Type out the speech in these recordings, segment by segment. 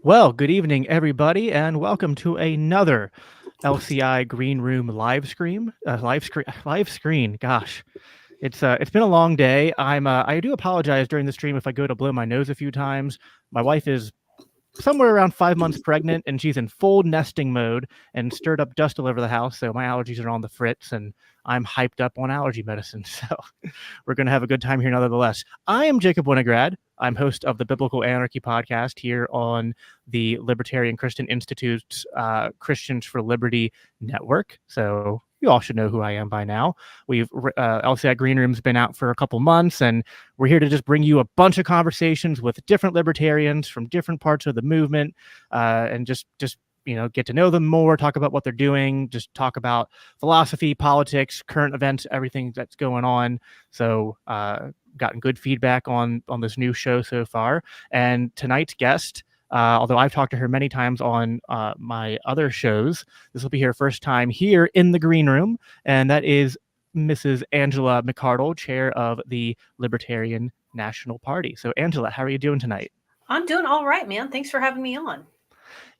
Well, good evening, everybody, and welcome to another LCI Greenroom live screen. Gosh, it's been a long day. I do apologize during the stream if I go to blow my nose a few times. My wife is somewhere around 5 months pregnant, and she's in full nesting mode and stirred up dust all over the house. So my allergies are on the fritz, and I'm hyped up on allergy medicine. So we're going to have a good time here nonetheless. I am Jacob Winograd. I'm host of the Biblical Anarchy podcast here on the Libertarian Christian Institute's Christians for Liberty network. So you all should know who I am by now. LCI Greenroom's been out for a couple months, and we're here to just bring you a bunch of conversations with different libertarians from different parts of the movement, and just get to know them more, talk about what they're doing, just talk about philosophy, politics, current events, everything that's going on. So gotten good feedback on this new show so far. And tonight's guest, although I've talked to her many times on my other shows, this will be her first time here in the green room, and that is Mrs. Angela McArdle, chair of the Libertarian National Party. So Angela, how are you doing tonight? I'm doing all right, man. Thanks for having me on.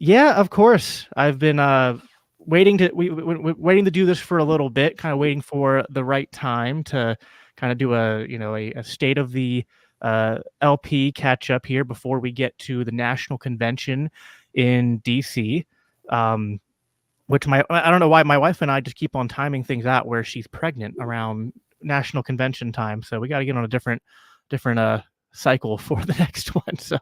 Yeah, of course. I've been waiting to do this for a little bit, kind of waiting for the right time to kind of do a state of the LP catch up here before we get to the national convention in DC. Which I don't know why my wife and I just keep on timing things out where she's pregnant around national convention time. So we got to get on a different cycle for the next one, so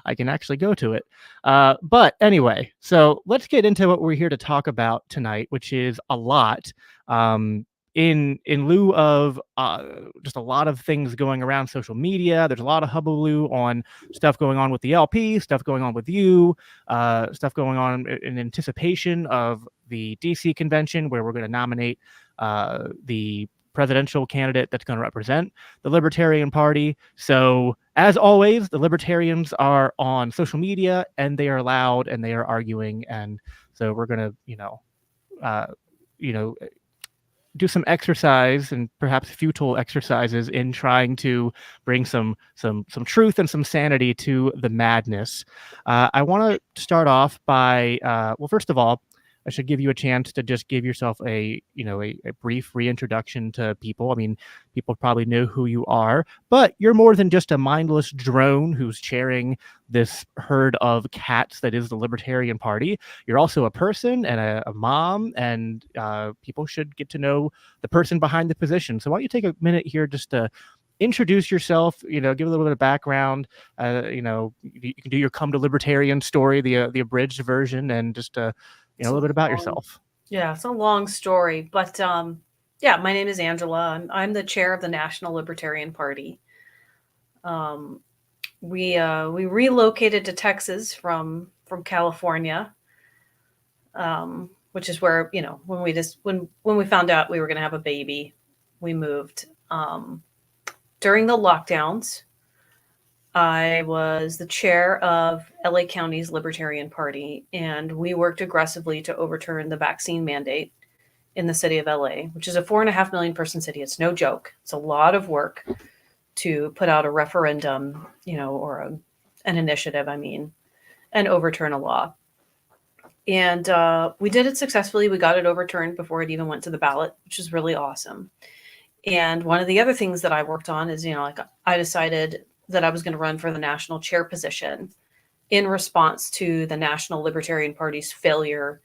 I can actually go to it. But anyway, so let's get into what we're here to talk about tonight, which is a lot. In lieu of just a lot of things going around social media, there's a lot of hullabaloo on stuff going on with the LP, stuff going on with you, stuff going on in anticipation of the DC convention, where we're going to nominate the presidential candidate that's going to represent the Libertarian Party. So, as always, the Libertarians are on social media, and they are loud, and they are arguing, and so we're going to, do some exercise and perhaps futile exercises in trying to bring some truth and some sanity to the madness. I want to start off by well, first of all, I should give you a chance to just give yourself a brief reintroduction to people. I mean, people probably know who you are, but you're more than just a mindless drone who's chairing this herd of cats that is the Libertarian Party. You're also a person and a mom, and people should get to know the person behind the position. So why don't you take a minute here just to introduce yourself, give a little bit of background. You can do your come to libertarian story, the abridged version, and just a little bit about yourself. Yeah, it's a long story, but yeah, my name is Angela. I'm the chair of the National Libertarian Party. We relocated to Texas from California, which is where when we found out we were going to have a baby, we moved. During the lockdowns, I was the chair of LA County's Libertarian Party, and we worked aggressively to overturn the vaccine mandate in the city of LA, which is a 4.5 million person city. It's no joke. It's a lot of work to put out a referendum, or an initiative, and overturn a law. And we did it successfully. We got it overturned before it even went to the ballot, which is really awesome. And one of the other things that I worked on is, I decided that I was going to run for the national chair position in response to the National Libertarian Party's failure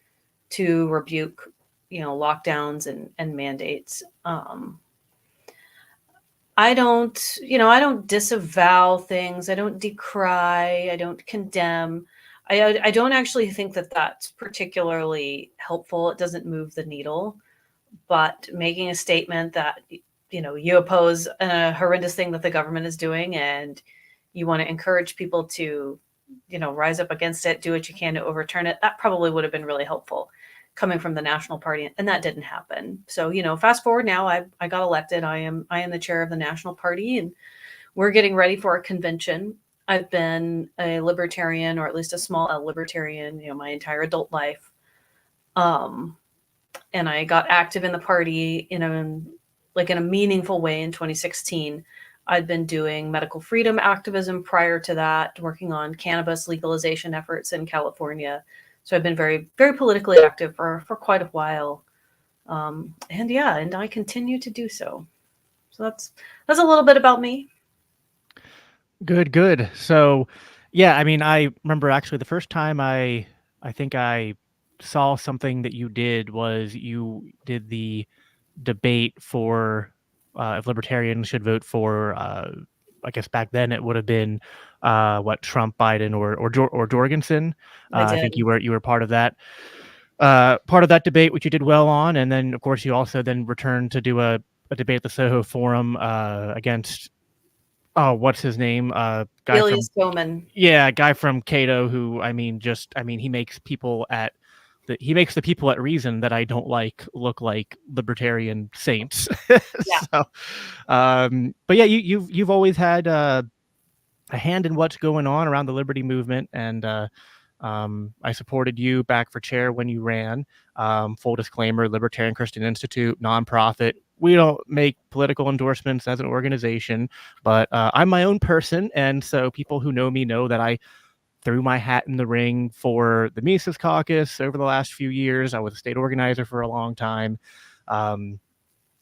to rebuke, lockdowns and mandates. I don't disavow things. I don't decry. I don't condemn. I don't actually think that that's particularly helpful. It doesn't move the needle. But making a statement that you oppose a horrendous thing that the government is doing, and you want to encourage people to, rise up against it, do what you can to overturn it. That probably would have been really helpful coming from the National Party, and that didn't happen. So, fast forward now, I got elected. I am the chair of the National Party, and we're getting ready for a convention. I've been a libertarian, or at least a small L libertarian, my entire adult life. And I got active in the party in a meaningful way in 2016. I'd been doing medical freedom activism prior to that, working on cannabis legalization efforts in California. So I've been very, very politically active for quite a while. And I continue to do so. So that's a little bit about me. Good. So, yeah, I mean, I remember actually the first time I think I saw something that you did was you did the debate for if libertarians should vote for I guess back then it would have been what Trump, Biden, or Jorgensen. I I did. think you were part of that debate, which you did well on, and then of course you also then returned to do a debate at the Soho Forum against what's his name? Guy from Elias Bowman. yeah, guy from Cato who I mean he makes he makes the people at Reason that I don't like look like libertarian saints. Yeah. So, but yeah, you've always had a hand in what's going on around the liberty movement, and I supported you back for chair when you ran. Full disclaimer: Libertarian Christian Institute, nonprofit. We don't make political endorsements as an organization, but I'm my own person, and so people who know me know that I threw my hat in the ring for the Mises Caucus over the last few years. I was a state organizer for a long time. Um,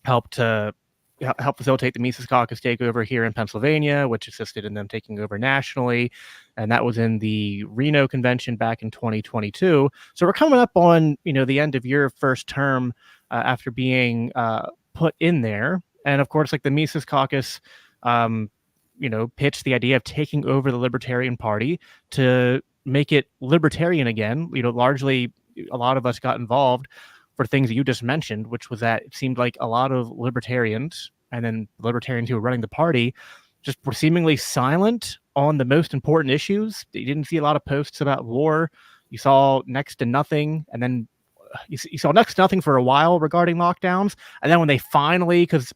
helped to help facilitate the Mises Caucus takeover here in Pennsylvania, which assisted in them taking over nationally. And that was in the Reno convention back in 2022. So we're coming up on, the end of your first term after being put in there. And of course, like the Mises Caucus, pitched the idea of taking over the Libertarian Party to make it libertarian again. Largely a lot of us got involved for things that you just mentioned, which was that it seemed like a lot of libertarians and then libertarians who were running the party just were seemingly silent on the most important issues. You didn't see a lot of posts about war. You saw next to nothing. And then you saw next to nothing for a while regarding lockdowns. And then when they finally, because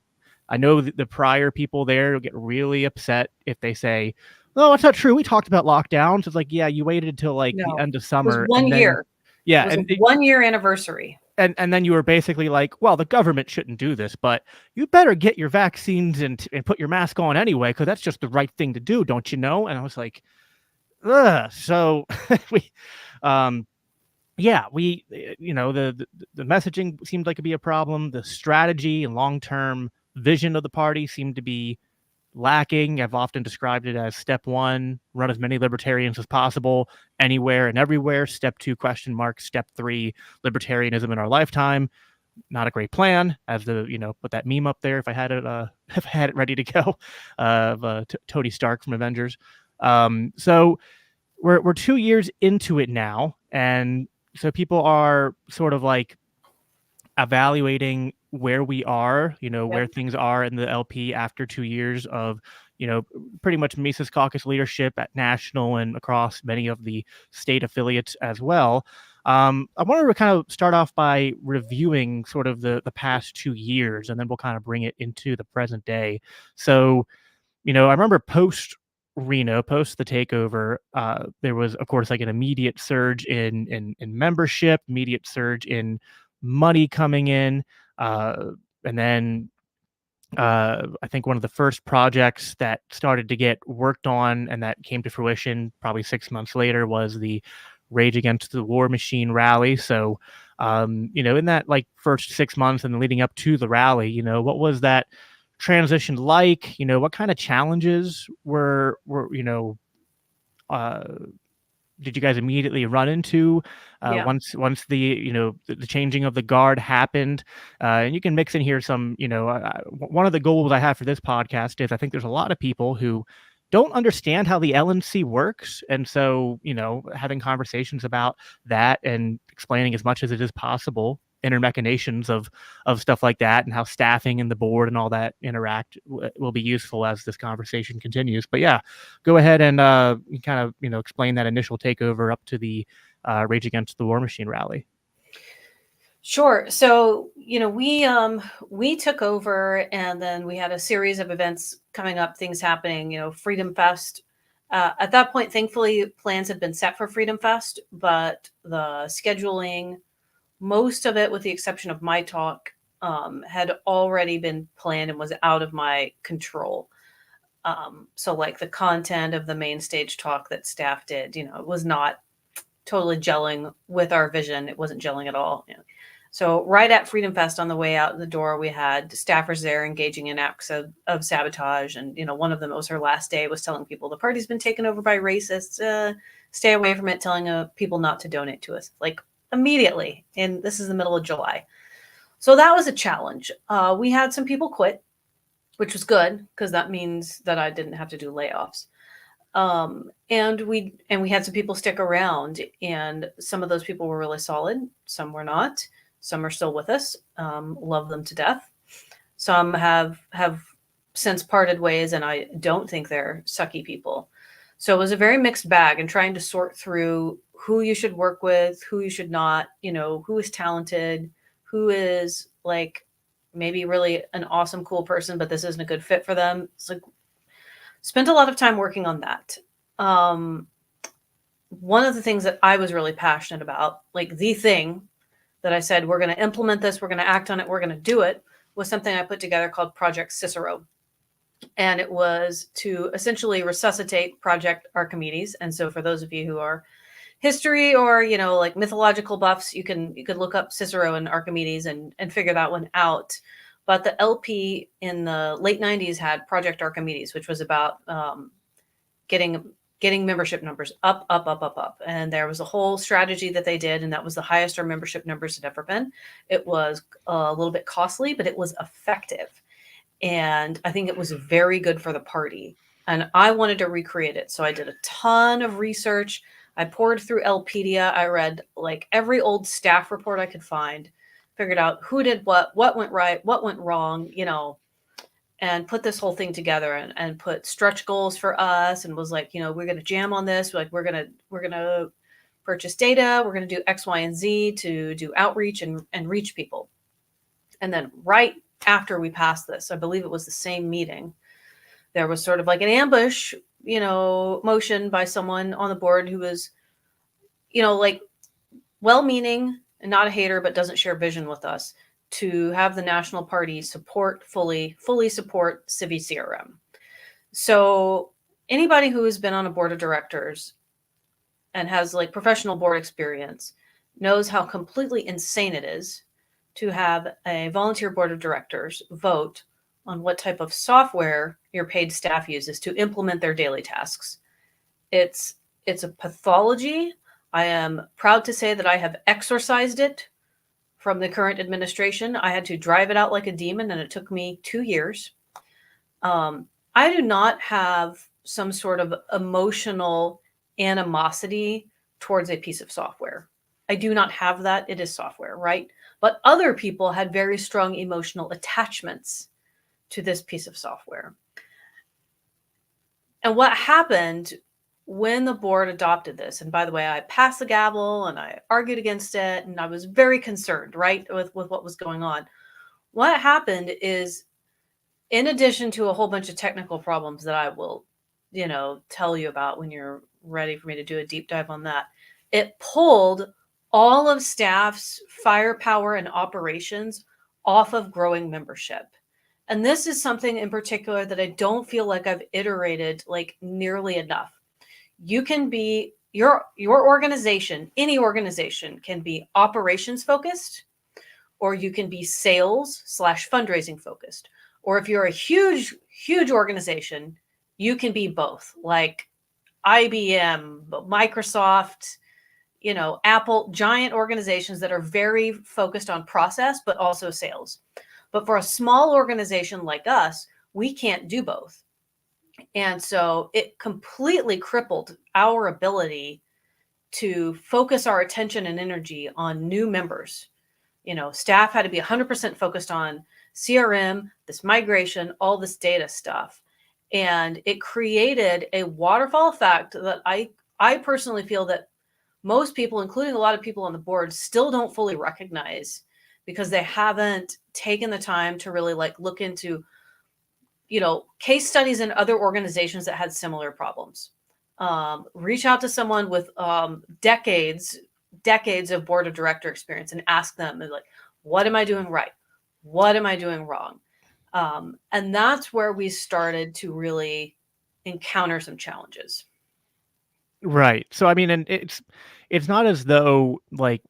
I know the prior people there will get really upset if they say, "No, that's not true. We talked about lockdowns." It's like, yeah, you waited until like the No, end of it was summer, 1 and then year. yeah, It was a and 1-year anniversary. and then you were basically like, well, the government shouldn't do this, but you better get your vaccines and put your mask on anyway, because that's just the right thing to do, don't you know? And I was like, ugh. So we, yeah, the messaging seemed like it'd be a problem. The strategy and long term vision of the party seemed to be lacking. I've often described it as step one, run as many libertarians as possible, anywhere and everywhere. Step two, question mark. Step three, libertarianism in our lifetime. Not a great plan. As the put that meme up there if I had it if I had it ready to go of Tony Stark from Avengers. So we're 2 years into it now, and so people are sort of like evaluating where we are, where Yep. things are in the LP after 2 years of, pretty much Mises Caucus leadership at national and across many of the state affiliates as well. I wanted to kind of start off by reviewing sort of the past 2 years, and then we'll kind of bring it into the present day. So, I remember post Reno, post the takeover, there was, of course, like an immediate surge in membership, immediate surge in money coming in, and then I think one of the first projects that started to get worked on and that came to fruition probably 6 months later was the Rage Against the War Machine rally. So, in that like first 6 months and leading up to the rally, what was that transition like? What kind of challenges were uh, did you guys immediately run into Yeah. once the the changing of the guard happened? And you can mix in here some one of the goals I have for this podcast is I think there's a lot of people who don't understand how the LNC works, and so having conversations about that and explaining as much as it is possible inner machinations of stuff like that and how staffing and the board and all that interact will be useful as this conversation continues. But yeah, go ahead and kind of explain that initial takeover up to the Rage Against the War Machine rally. Sure. So, we took over, and then we had a series of events coming up, things happening, Freedom Fest. At that point, thankfully, plans had been set for Freedom Fest, but the scheduling, most of it, with the exception of my talk, had already been planned and was out of my control. So like the content of the main stage talk that staff did, you know, it was not totally gelling with our vision. It wasn't gelling at all. You know. So right at Freedom Fest on the way out the door, we had staffers there engaging in acts of sabotage. And, you know, one of them, it was her last day, was telling people the party's been taken over by racists. Stay away from it, telling people not to donate to us, like immediately. And this is the middle of July. So that was a challenge. We had some people quit, which was good because that means that I didn't have to do layoffs. And we had some people stick around, and some of those people were really solid. Some were not. Some are still with us. Love them to death. Some have since parted ways, and I don't think they're sucky people. So it was a very mixed bag, and trying to sort through who you should work with, who you should not, you know, who is talented, who is like maybe really an awesome, cool person, but this isn't a good fit for them. It's like, spent a lot of time working on that. One of the things that I was really passionate about, like the thing that I said, we're going to implement this, we're going to act on it, we're going to do it, was something I put together called Project Cicero. And it was to essentially resuscitate Project Archimedes. And so for those of you who are history or, you know, like mythological buffs, you could look up Cicero and Archimedes and figure that one out. But the LP in the late 90s had Project Archimedes, which was about getting membership numbers up. And there was a whole strategy that they did, and that was the highest our membership numbers had ever been. It was a little bit costly, but it was effective. And I think it was very good for the party. And I wanted to recreate it. So I did a ton of research. I poured through LPedia. I read like every old staff report I could find, figured out who did what went right, what went wrong, you know, and put this whole thing together and put stretch goals for us, and was like, you know, we're going to jam on this. Like we're going to purchase data. We're going to do X, Y, and Z to do outreach and reach people. And then right after we passed this, I believe it was the same meeting, there was sort of like an ambush, you know, motion by someone on the board who was, you know, like well-meaning and not a hater, but doesn't share vision with us, to have the national party fully support Civi CRM. So anybody who has been on a board of directors and has like professional board experience knows how completely insane it is to have a volunteer board of directors vote on what type of software your paid staff uses to implement their daily tasks. It's a pathology. I am proud to say that I have exorcised it from the current administration. I had to drive it out like a demon, and it took me 2 years. I do not have some sort of emotional animosity towards a piece of software. I do not have that. It is software, right? But other people had very strong emotional attachments to this piece of software. And what happened when the board adopted this, and by the way, I passed the gavel and I argued against it, and I was very concerned, right, with what was going on. What happened is, in addition to a whole bunch of technical problems that I will, you know, tell you about when you're ready for me to do a deep dive on that, it pulled all of staff's firepower and operations off of growing membership. And this is something in particular that I don't feel like I've iterated like nearly enough. You can be, your organization, any organization can be operations focused, or you can be sales / fundraising focused. Or if you're a huge organization, you can be both, like IBM, Microsoft, you know, Apple, giant organizations that are very focused on process, but also sales. But for a small organization like us, we can't do both. And so it completely crippled our ability to focus our attention and energy on new members. You know, staff had to be 100% focused on CRM, this migration, all this data stuff. And it created a waterfall effect that I personally feel that most people, including a lot of people on the board, still don't fully recognize, because they haven't taken the time to really like look into, you know, case studies in other organizations that had similar problems. Reach out to someone with decades of board of director experience and ask them, like, what am I doing right? What am I doing wrong? And that's where we started to really encounter some challenges. Right. So I mean, and it's not as though like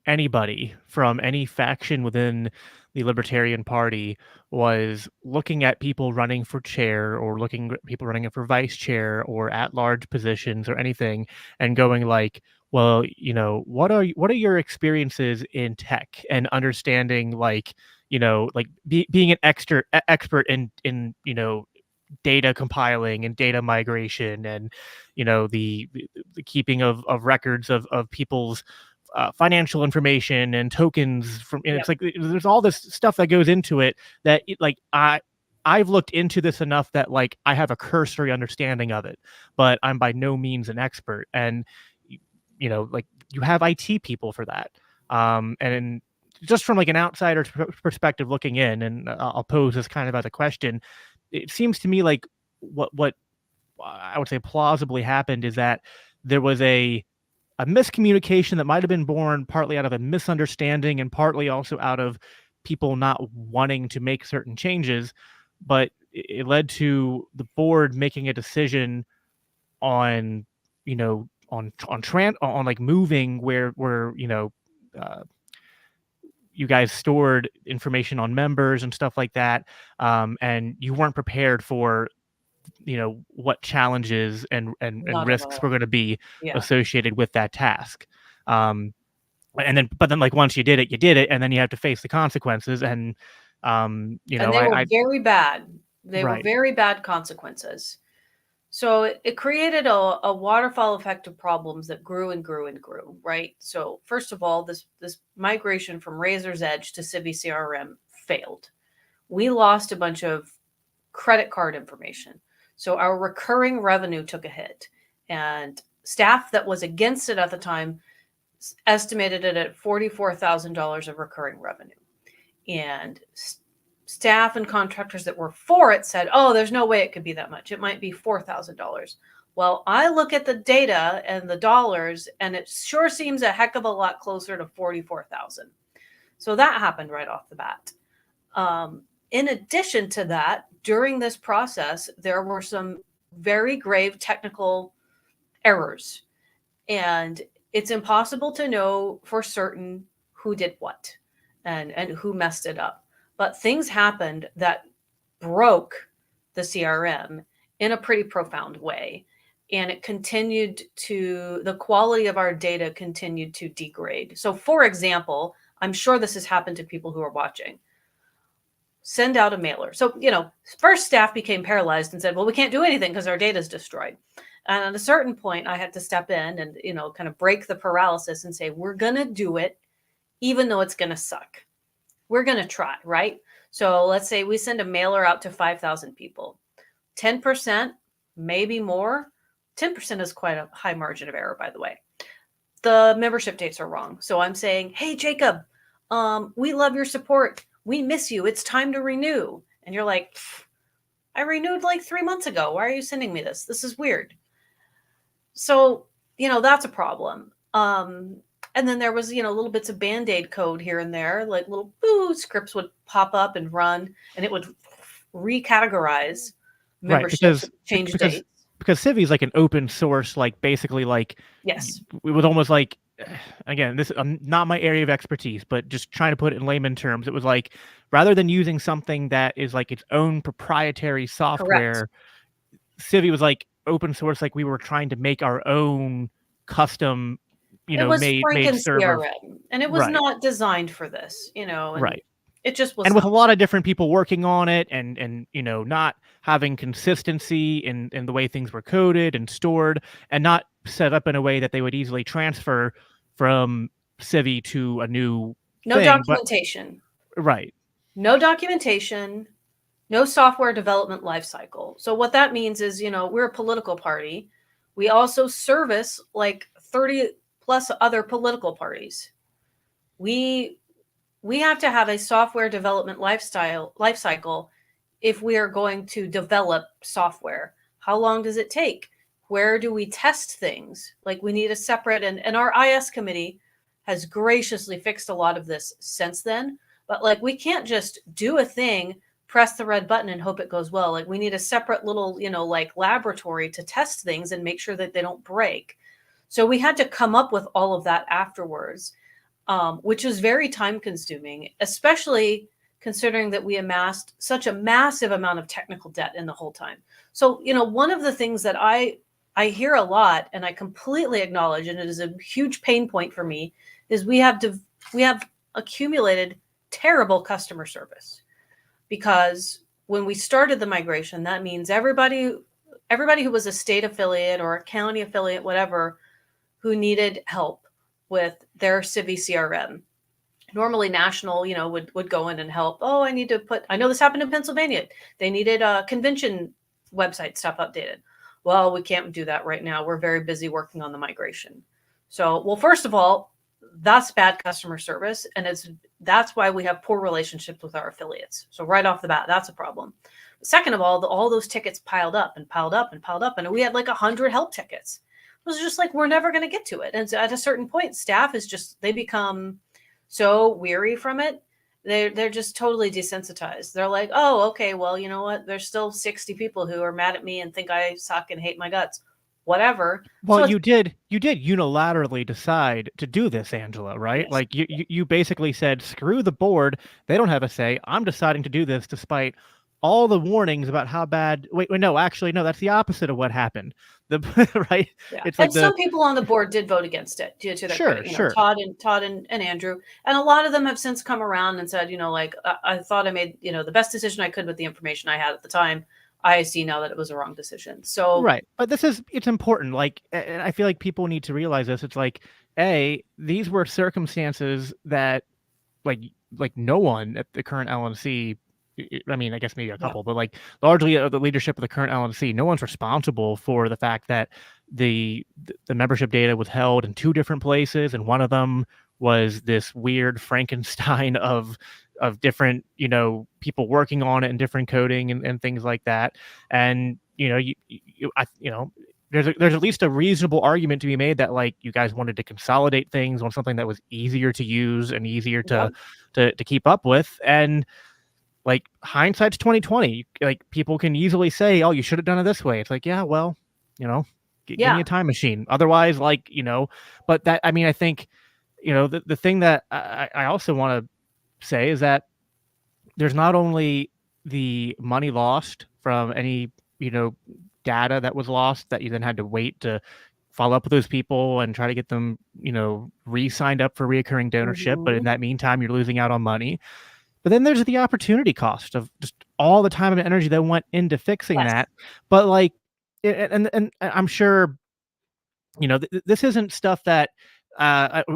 anybody from any faction within the Libertarian Party was looking at people running for chair or looking at people running for vice chair or at large positions or anything and going like, well, what are your experiences in tech and understanding like, like being an expert in data compiling and data migration and the keeping of records of people's financial information and tokens from, and Yep. it's like there's all this stuff that goes into it that like I've looked into this enough that like I have a cursory understanding of it, but I'm by no means an expert. And like you have IT people for that. And just from like an outsider's perspective looking in, and I'll pose this kind of as a question, it seems to me like what I would say plausibly happened is that there was a miscommunication that might have been born partly out of a misunderstanding and partly also out of people not wanting to make certain changes, but it led to the board making a decision on on like moving where uh, you guys stored information on members and stuff like that, and you weren't prepared for what challenges and Not at risks were all. going to be Yeah. associated with that task. um but then like once you did it, and then you have to face the consequences. And And they were I very bad. They were right. very bad consequences. So it created a waterfall effect of problems that grew and grew and grew, right? So first of all, this migration from Razor's Edge to Civi CRM failed. We lost a bunch of credit card information. So our recurring revenue took a hit. And staff that was against it at the time estimated it at $44,000 of recurring revenue. And staff and contractors that were for it said, oh, there's no way it could be that much. It might be $4,000. Well, I look at the data and the dollars, and it sure seems a heck of a lot closer to 44,000. So that happened right off the bat. In addition to that, during this process, there were some very grave technical errors, and it's impossible to know for certain who did what and who messed it up. But things happened that broke the CRM in a pretty profound way. And it continued to, the quality of our data continued to degrade. So, for example, I'm sure this has happened to people who are watching. Send out a mailer. So, first staff became paralyzed and said, well, we can't do anything because our data is destroyed. And at a certain point, I had to step in and, kind of break the paralysis and say, we're going to do it, even though it's going to suck. We're going to try, right? So let's say we send a mailer out to 5,000 people. 10%, maybe more. 10% is quite a high margin of error, by the way. The membership dates are wrong. So I'm saying, hey, Jacob, we love your support. We miss you. It's time to renew. And you're like, I renewed like 3 months ago. Why are you sending me this? This is weird. So, that's a problem. And then there was, little bits of Band-Aid code here and there, like little scripts would pop up and run, and it would recategorize Right, memberships, change dates. because Civi is like an open source, like basically like Yes, it was almost like, again, this not my area of expertise, but just trying to put it in layman terms, it was like rather than using something that is like its own proprietary correct. software, Civi was like open source, like we were trying to make our own custom, It was made Franken server. CRM, and it was Right, not designed for this, and right. it just was And with a not. lot of different people working on it, and not having consistency in the way things were coded and stored, and not set up in a way that they would easily transfer from Civi to a new No thing. But documentation. right, No documentation, no software development lifecycle. So what that means is, we're a political party. We also service like 30 plus other political parties. We have to have a software development lifecycle if we are going to develop software. How long does it take? Where do we test things? Like we need a separate, and our IS committee has graciously fixed a lot of this since then. But like we can't just do a thing, press the red button and hope it goes well. Like we need a separate little, like laboratory to test things and make sure that they don't break. So we had to come up with all of that afterwards, which is very time consuming, especially considering that we amassed such a massive amount of technical debt in the whole time. So, one of the things that I hear a lot, and I completely acknowledge, and it is a huge pain point for me, is we have accumulated terrible customer service. Because when we started the migration, that means everybody who was a state affiliate or a county affiliate, whatever, who needed help with their Civi CRM, normally national, would go in and help. Oh, I know this happened in Pennsylvania. They needed a convention website stuff updated. Well, we can't do that right now. We're very busy working on the migration. So, well, first of all, that's bad customer service. And that's why we have poor relationships with our affiliates. So right off the bat, that's a problem. Second of all those tickets piled up and piled up and piled up. And we had like 100 help tickets. It was just like, we're never going to get to it. And so at a certain point, staff they become so weary from it. They're just totally desensitized. They're like, oh, okay, well, you know what? There's still 60 people who are mad at me and think I suck and hate my guts. Whatever. Well, you did unilaterally decide to do this, Angela, right? Yes. Like you basically said, screw the board. They don't have a say. I'm deciding to do this despite all the warnings about how bad. Wait, no, actually, no, that's the opposite of what happened. Right? Yeah. It's and some people on the board did vote against it due to their credit. Todd and Andrew. And a lot of them have since come around and said, like, I thought I made, the best decision I could with the information I had at the time. I see now that it was a wrong decision. So right, but it's important. Like, and I feel like people need to realize this. It's like, these were circumstances that, like no one at the current LNC. I mean, I guess maybe a couple, but like largely the leadership of the current LNC, no one's responsible for the fact that the membership data was held in two different places, and one of them was this weird Frankenstein of different, people working on it and different coding and things like that. And, there's at least a reasonable argument to be made that like you guys wanted to consolidate things on something that was easier to use and easier to keep up with. And like hindsight's 2020. Like people can easily say, oh, you should have done it this way. It's like, yeah, well, give me a time machine. Otherwise, like, but that, I mean, I think, the thing that I also want to say is that there's not only the money lost from any, data that was lost that you then had to wait to follow up with those people and try to get them, re-signed up for reoccurring donorship. But in that meantime, you're losing out on money. But then there's the opportunity cost of just all the time and energy that went into fixing that. But like, and I'm sure, this isn't stuff that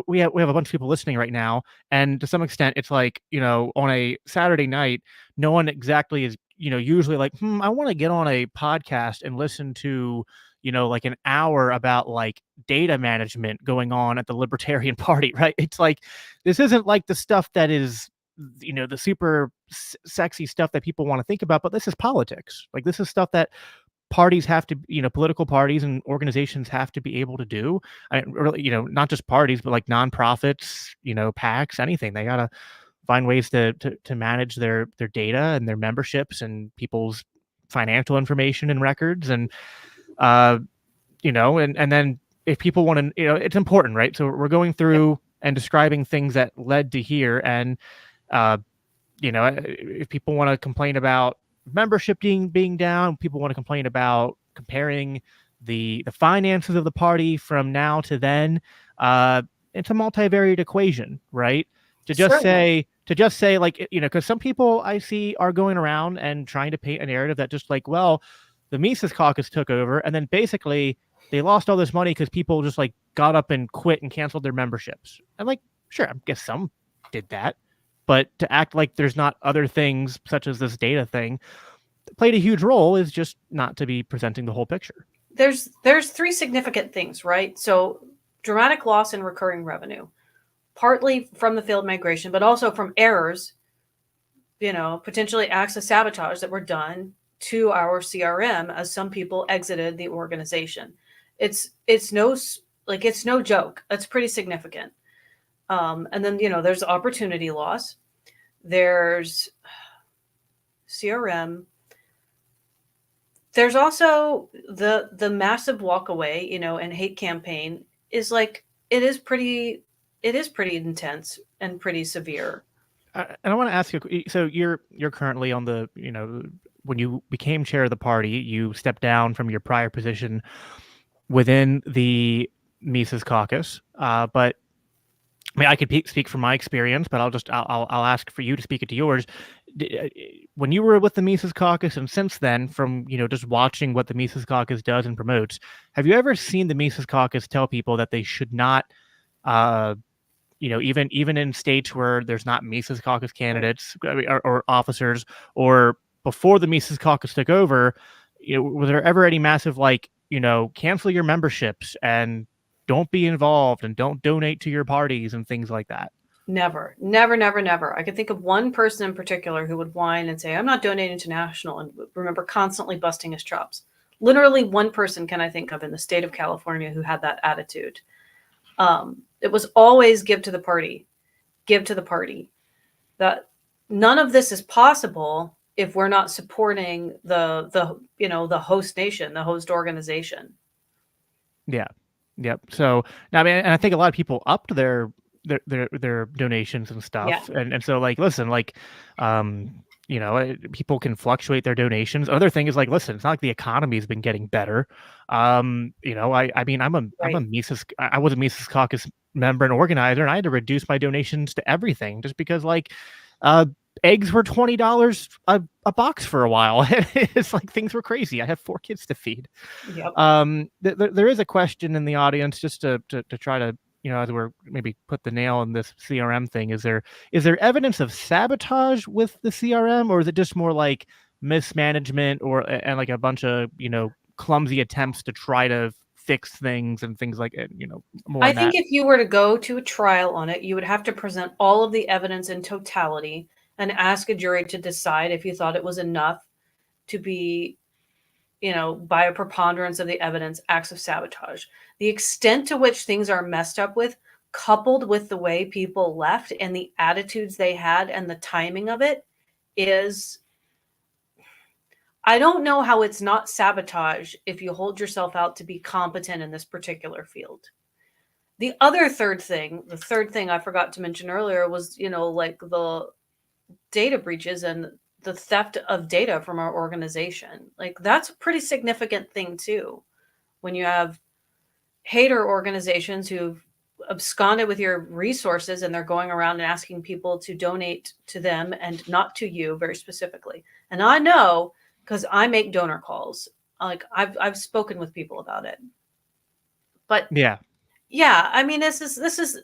we have a bunch of people listening right now, and to some extent, it's like on a Saturday night, no one exactly is usually like, I want to get on a podcast and listen to like an hour about like data management going on at the Libertarian Party, right? It's like this isn't like the stuff that is the super sexy stuff that people want to think about, but this is politics. Like this is stuff that parties have to, political parties and organizations have to be able to do. Really, not just parties, but like nonprofits, PACs, anything. They gotta find ways to manage their data and their memberships and people's financial information and records. And and then if people want to, it's important, right? So we're going through and describing things that led to here. And if people want to complain about membership being down, people want to complain about comparing the finances of the party from now to then, it's a multivariate equation, right? To just say like, because some people I see are going around and trying to paint a narrative that just like, well, the Mises caucus took over and then basically they lost all this money because people just like got up and quit and canceled their memberships. And like, sure, I guess some did that. But to act like there's not other things such as this data thing that played a huge role is just not to be presenting the whole picture. There's three significant things, right? So dramatic loss in recurring revenue, partly from the failed migration, but also from errors, potentially acts of sabotage that were done to our CRM as some people exited the organization. It's no joke. That's pretty significant. And then, there's opportunity loss. There's CRM. There's also the massive walk away, and hate campaign is like it is pretty intense and pretty severe. And I want to ask you. So you're currently on the when you became chair of the party, you stepped down from your prior position within the Mises Caucus. But I mean, I could speak from my experience, but I'll ask for you to speak it to yours. When you were with the Mises Caucus, and since then, from just watching what the Mises Caucus does and promotes, have you ever seen the Mises Caucus tell people that they should not, even in states where there's not Mises Caucus candidates or officers, or before the Mises Caucus took over, was there ever any massive cancel your memberships and don't be involved and don't donate to your parties and things like that? Never, never, never, never. I could think of one person in particular who would whine and say, I'm not donating to national, and remember constantly busting his chops. Literally one person can I think of in the state of California who had that attitude. It was always give to the party. That none of this is possible if we're not supporting the host nation, the host organization. Yeah. Yep. So I mean, and I think a lot of people upped their donations and stuff. Yeah. And so listen, people can fluctuate their donations. Other thing is listen, it's not like the economy's been getting better. I mean, I'm a Mises, I was a Mises Caucus member and organizer, and I had to reduce my donations to everything just because eggs were $20 a box for a while. It's things were crazy. I have 4 kids to feed. Yep. There is a question in the audience, just to try to, as we're maybe put the nail in this CRM thing. Is there evidence of sabotage with the CRM, or is it just more like mismanagement and a bunch of clumsy attempts to try to fix things and things like it? More. I think if you were to go to a trial on it, you would have to present all of the evidence in totality and ask a jury to decide if you thought it was enough to be, by a preponderance of the evidence, acts of sabotage. The extent to which things are messed up with, coupled with the way people left and the attitudes they had and the timing of it, is, I don't know how it's not sabotage if you hold yourself out to be competent in this particular field. The third thing I forgot to mention earlier was, the data breaches and the theft of data from our organization. That's a pretty significant thing too. When you have hater organizations who've absconded with your resources and they're going around and asking people to donate to them and not to you very specifically. And I know, because I make donor calls. I've spoken with people about it. But yeah, I mean, this is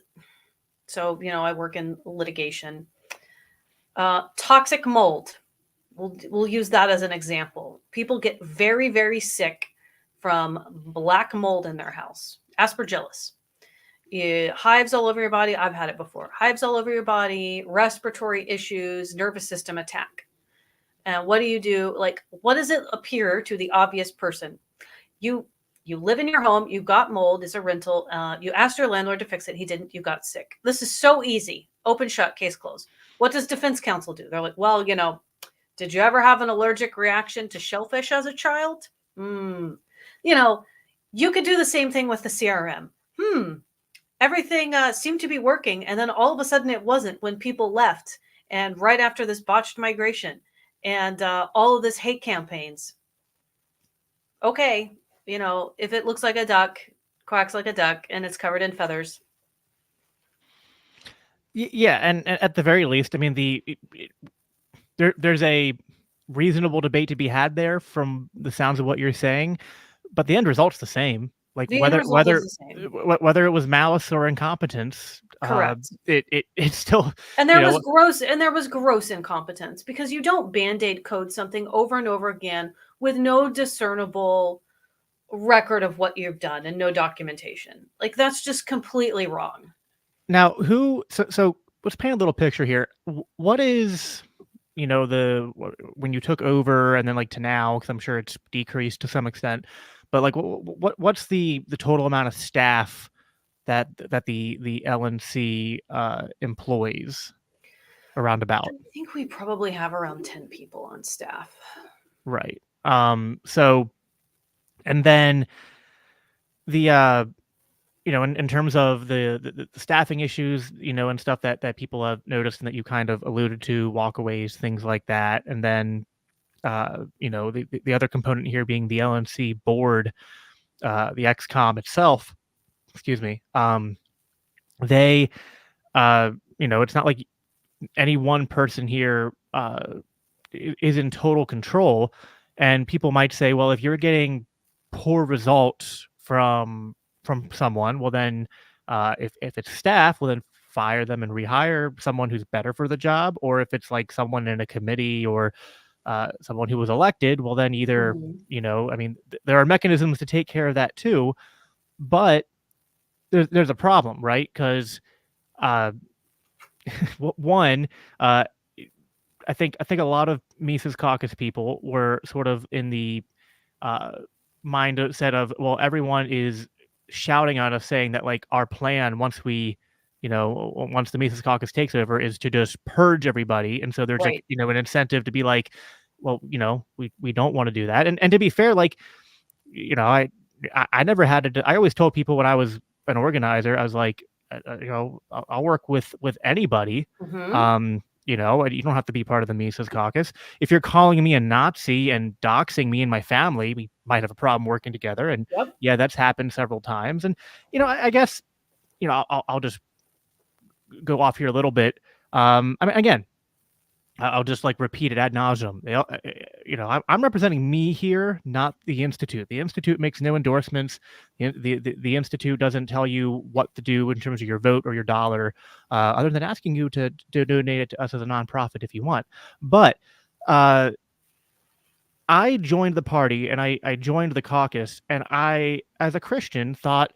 so, I work in litigation. Toxic mold. We'll use that as an example. People get very, very sick from black mold in their house. Aspergillus. Hives all over your body. I've had it before. Hives all over your body, respiratory issues, nervous system attack. And what do you do? What does it appear to the obvious person? You live in your home. You got mold. It's a rental. You asked your landlord to fix it. He didn't. You got sick. This is so easy. Open, shut, case closed. What does defense counsel do? They're like, well, did you ever have an allergic reaction to shellfish as a child? You could do the same thing with the CRM. Everything seemed to be working. And then all of a sudden it wasn't when people left. And right after this botched migration and all of this hate campaigns. Okay. If it looks like a duck, quacks like a duck, and it's covered in feathers. Yeah, and at the very least, I mean, there's a reasonable debate to be had there from the sounds of what you're saying, but the end result's the same. Whether it was malice or incompetence, correct. It's still. And there was gross incompetence, because you don't Band-Aid code something over and over again with no discernible record of what you've done and no documentation. That's just completely wrong. Now, so let's paint a little picture here. What is, when you took over and then to now, because I'm sure it's decreased to some extent, but what's the total amount of staff that the LNC employs? around about? I think we probably have around 10 people on staff. Right. So, and then the in terms of the staffing issues, and stuff that people have noticed and that you kind of alluded to, walkaways, things like that, and then the other component here being the LNC board, the XCOM itself. Excuse me. They, it's not like any one person here is in total control, and people might say, well, if you're getting poor results from someone, well then, if it's staff, well then fire them and rehire someone who's better for the job. Or if it's like someone in a committee or someone who was elected, well then either, Mhm. I mean, there are mechanisms to take care of that too, but there's a problem, right? Because uh, one, I think a lot of Mises Caucus people were sort of in the uh, mindset of, well, everyone is shouting on us saying that like our plan once the Mises Caucus takes over is to just purge everybody, and so there's like Right. an incentive to be like, well, we don't want to do that, and to be fair, like I never had to. I always told people when I was an organizer, I was like, I'll work with anybody. Hmm. And you don't have to be part of the Mises Caucus. If you're calling me a Nazi and doxing me and my family, we might have a problem working together. And Yep. yeah, that's happened several times. And I guess I'll just go off here a little bit. I mean, again, I'll just like repeat it ad nauseum. I'm representing me here, not the institute. The institute makes no endorsements. The institute doesn't tell you what to do in terms of your vote or your dollar, other than asking you to donate it to us as a nonprofit if you want. But I joined the party and I joined the caucus, and I, as a Christian, thought,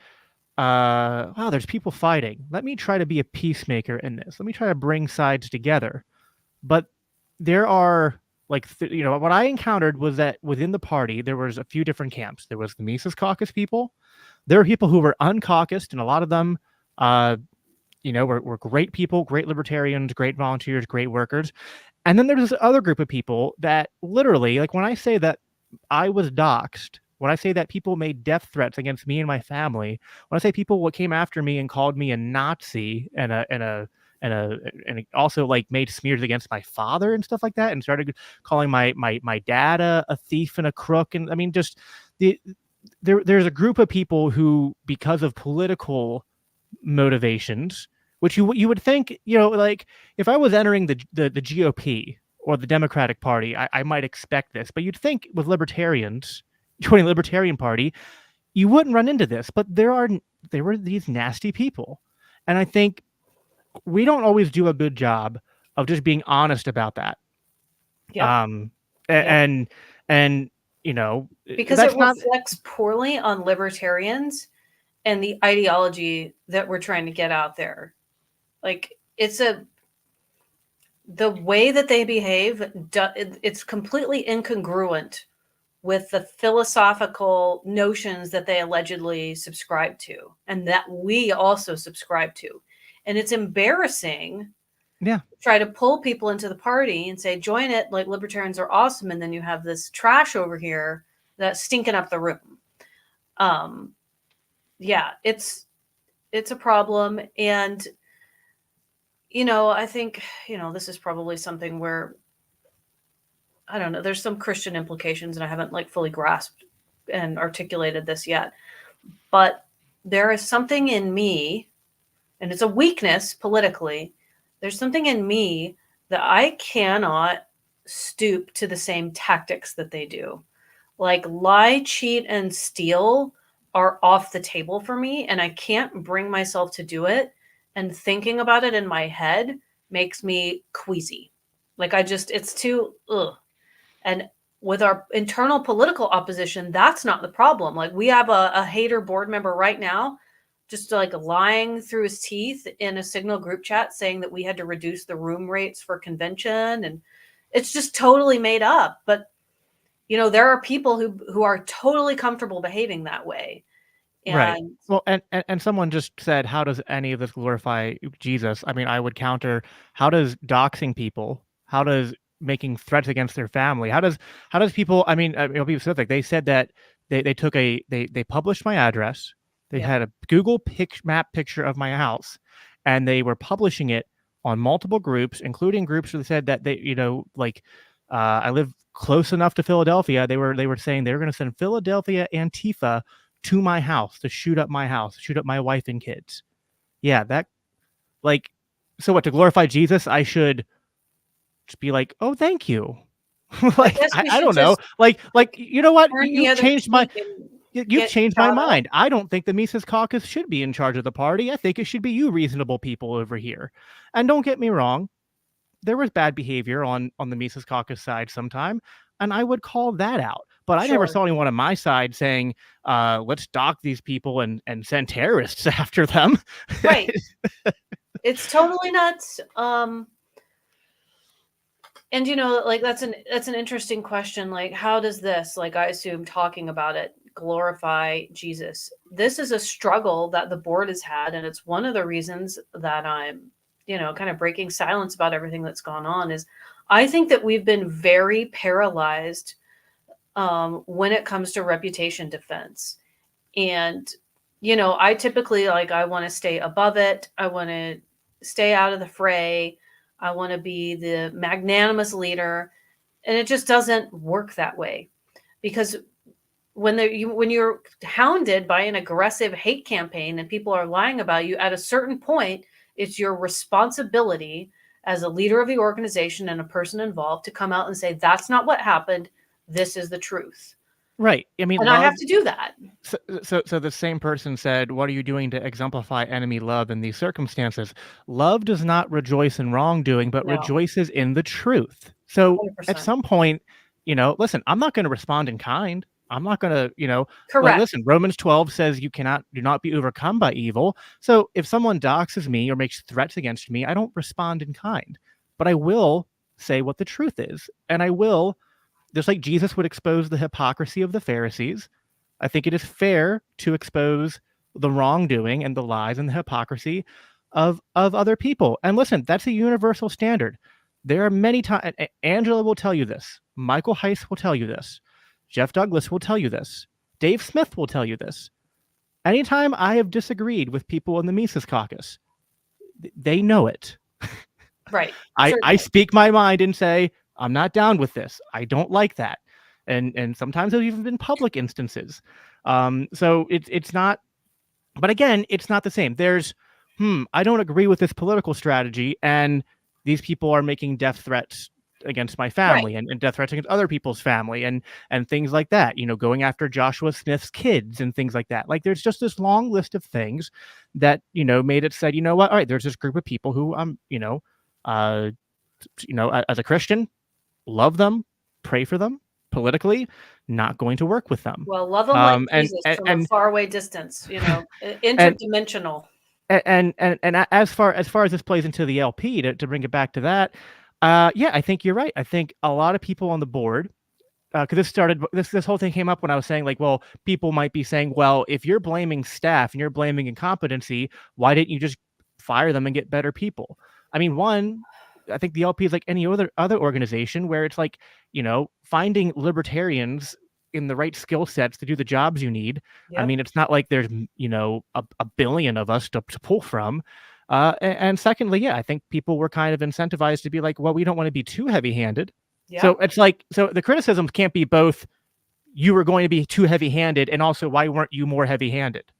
wow, there's people fighting. Let me try to be a peacemaker in this. Let me try to bring sides together. But there are like what I encountered was that within the party there was a few different camps. There was the Mises Caucus people. There were people who were uncaucused, and a lot of them, were great people, great libertarians, great volunteers, great workers. And then there's this other group of people that literally, like when I say that I was doxxed, when I say that people made death threats against me and my family, when I say people what came after me and called me a Nazi and also like made smears against my father and stuff like that, and started calling my dad a thief and a crook, and I mean just there's a group of people who, because of political motivations, which you would think, like if I was entering the GOP or the Democratic Party, I might expect this, but you'd think with libertarians joining the Libertarian Party, you wouldn't run into this, but there were these nasty people, and I think we don't always do a good job of just being honest about that. Yep. Um, Yep. and Because it that's not. reflects poorly on libertarians and the ideology that we're trying to get out there. Like the way that they behave, it's completely incongruent with the philosophical notions that they allegedly subscribe to and that we also subscribe to. And it's embarrassing Yeah. to try to pull people into the party and say, join it, like libertarians are awesome. And then you have this trash over here that's stinking up the room. Yeah, it's a problem. And, I think, this is probably something where, I don't know, there's some Christian implications and I haven't like fully grasped and articulated this yet, but there is something in me, and it's a weakness politically. There's something in me that I cannot stoop to the same tactics that they do. Like lie, cheat, and steal are off the table for me, and I can't bring myself to do it. And thinking about it in my head makes me queasy. Like it's too, ugh. And with our internal political opposition, that's not the problem. Like we have a hater board member right now, just like lying through his teeth in a Signal group chat saying that we had to reduce the room rates for convention. And it's just totally made up. But, there are people who are totally comfortable behaving that way. Right. And Well, and someone just said, "How does any of this glorify Jesus?" I mean, I would counter, how does doxing people, how does making threats against their family, how does people, I'll be specific. They said that they took they published my address. They yep, had a Google map picture of my house, and they were publishing it on multiple groups, including groups that said that they, like, I live close enough to Philadelphia. They were saying they were going to send Philadelphia Antifa to my house to shoot up my house, shoot up my wife and kids. Yeah, that, like, so what, to glorify Jesus, I should just be like, "Oh, thank you." I Like, guess we I should don't know. just Like, you know what? turn the other cheek and You've get changed my shot up. mind. I don't think the Mises Caucus should be in charge of the party. I think it should be you reasonable people over here. And don't get me wrong, there was bad behavior on the Mises Caucus side sometime, and I would call that out. But I never Sure. saw anyone on my side saying, let's dock these people and send terrorists after them. Right. It's totally nuts. And like that's an interesting question. Like, how does this, like, I assume talking about it, glorify Jesus? This is a struggle that the board has had, and it's one of the reasons that I'm, kind of breaking silence about everything that's gone on. Is I think that we've been very paralyzed when it comes to reputation defense. And I typically, like, I want to stay above it. I want to stay out of the fray. I want to be the magnanimous leader, and it just doesn't work that way, because when you're hounded by an aggressive hate campaign and people are lying about you, at a certain point, it's your responsibility as a leader of the organization and a person involved to come out and say, "That's not what happened. This is the truth." Right. I mean, And I love. have to do that. So the same person said, "What are you doing to exemplify enemy love in these circumstances?" Love does not rejoice in wrongdoing, but No, rejoices in the truth. So at 100%. some point, listen, I'm not going to respond in kind. I'm not going to, like, Correct. listen, Romans 12 says do not be overcome by evil. So if someone doxes me or makes threats against me, I don't respond in kind, but I will say what the truth is. And I will, just like Jesus would expose the hypocrisy of the Pharisees, I think it is fair to expose the wrongdoing and the lies and the hypocrisy of other people. And listen, that's a universal standard. There are many times, Angela will tell you this, Michael Heiss will tell you this, Jeff Douglas will tell you this, Dave Smith will tell you this. Anytime I have disagreed with people in the Mises Caucus, they know it. Right. I speak my mind and say, I'm not down with this. I don't like that. And sometimes there's even been public instances. So it's not, but again, it's not the same. There's, I don't agree with this political strategy, and these people are making death threats against my family, Right. and death threats against other people's family, and things like that, going after Joshua Smith's kids and things like that. Like, there's just this long list of things that, made it said, you know what, all right, there's this group of people who uh, as a Christian, love them, pray for them. Politically, not going to work with them. Well, love them like And Jesus and from a and faraway distance, and interdimensional. as far as this plays into the LP, to bring it back to that, yeah, I think you're right. I think a lot of people on the board, because this whole thing came up when I was saying, like, well, people might be saying, well, if you're blaming staff and you're blaming incompetency, why didn't you just fire them and get better people? I mean, one, I think the LP is like any other organization where it's like, finding libertarians in the right skill sets to do the jobs you need. I Yep. mean, it's not like there's, a billion of us to pull from. And secondly, yeah, I think people were kind of incentivized to be like, well, we don't want to be too heavy-handed. So Yep. it's like, so the criticisms can't be both, you were going to be too heavy-handed, and also, why weren't you more heavy-handed?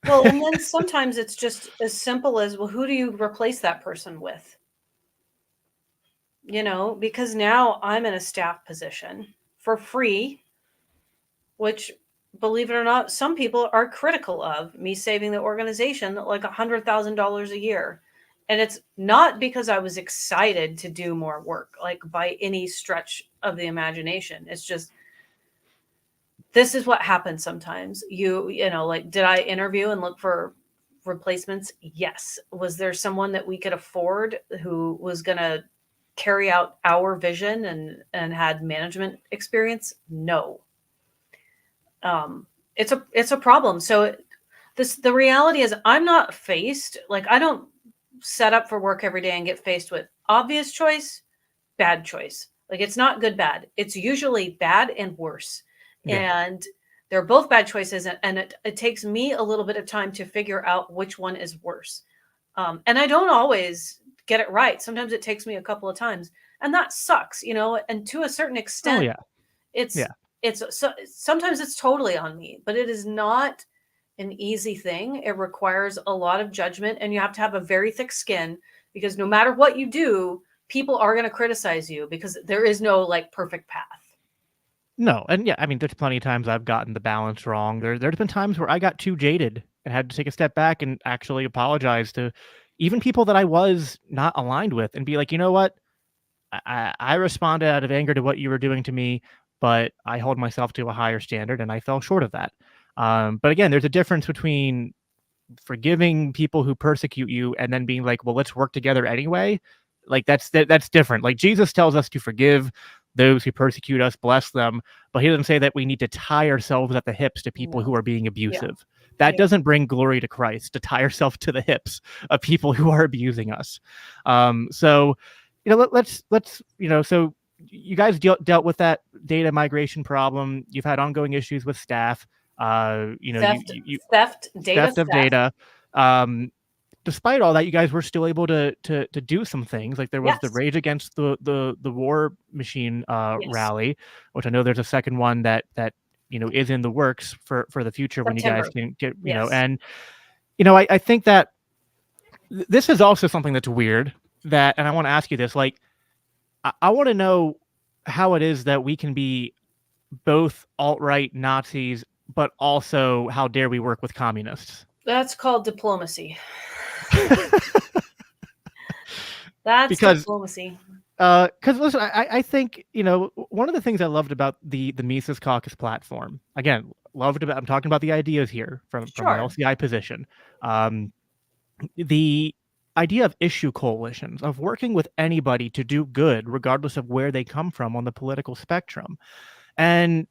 Well, and then sometimes it's just as simple as, well, who do you replace that person with? Because now I'm in a staff position for free, which, believe it or not, some people are critical of me saving the organization like $100,000 a year. And it's not because I was excited to do more work, like, by any stretch of the imagination. It's just, this is what happens sometimes. Like, did I interview and look for replacements? Yes. Was there someone that we could afford who was going to carry out our vision and had management experience? No. it's a problem. So the reality is I'm not faced, like I don't set up for work every day and get faced with obvious choice, bad choice. Like it's not good, bad. It's usually bad and worse. Yeah. And they're both bad choices. And it takes me a little bit of time to figure out which one is worse. And I don't always get it right. Sometimes it takes me a couple of times, and that sucks, and to a certain Oh extent, yeah. it's, Yeah. so sometimes it's totally on me, but it is not an easy thing. It requires a lot of judgment, and you have to have a very thick skin, because no matter what you do, people are going to criticize you, because there is no like perfect path. No, and yeah, I mean, there's plenty of times I've gotten the balance wrong. There's been times where I got too jaded and had to take a step back and actually apologize to even people that I was not aligned with and be like, you know what? I responded out of anger to what you were doing to me, but I hold myself to a higher standard and I fell short of that. But again, there's a difference between forgiving people who persecute you and then being like, well, let's work together anyway. Like that's different. Like Jesus tells us to forgive those who persecute us, bless them, but he doesn't say that we need to tie ourselves at the hips to people who No. are being Yeah. abusive. That doesn't bring glory to Christ, to tie ourselves to the hips of people who are abusing us. So let's so you guys dealt with that data migration problem. You've had ongoing issues with staff. You Data theft of theft. data. Despite all that, you guys were still able to do some things. Like there was the Yes. Rage Against the War Machine Yes. rally, which I know there's a second one that is in the works for the future when you guys September. can get Yes. and I think that this is also something that's weird that, and I want to ask you this, like I want to know how it is that we can be both alt-right Nazis, but also how dare we work with communists? That's called diplomacy. That's Because diplomacy. listen, I think one of the things I loved about the Mises Caucus platform, again, I'm talking about the ideas here from an Sure. LCI position, the idea of issue coalitions, of working with anybody to do good regardless of where they come from on the political spectrum. And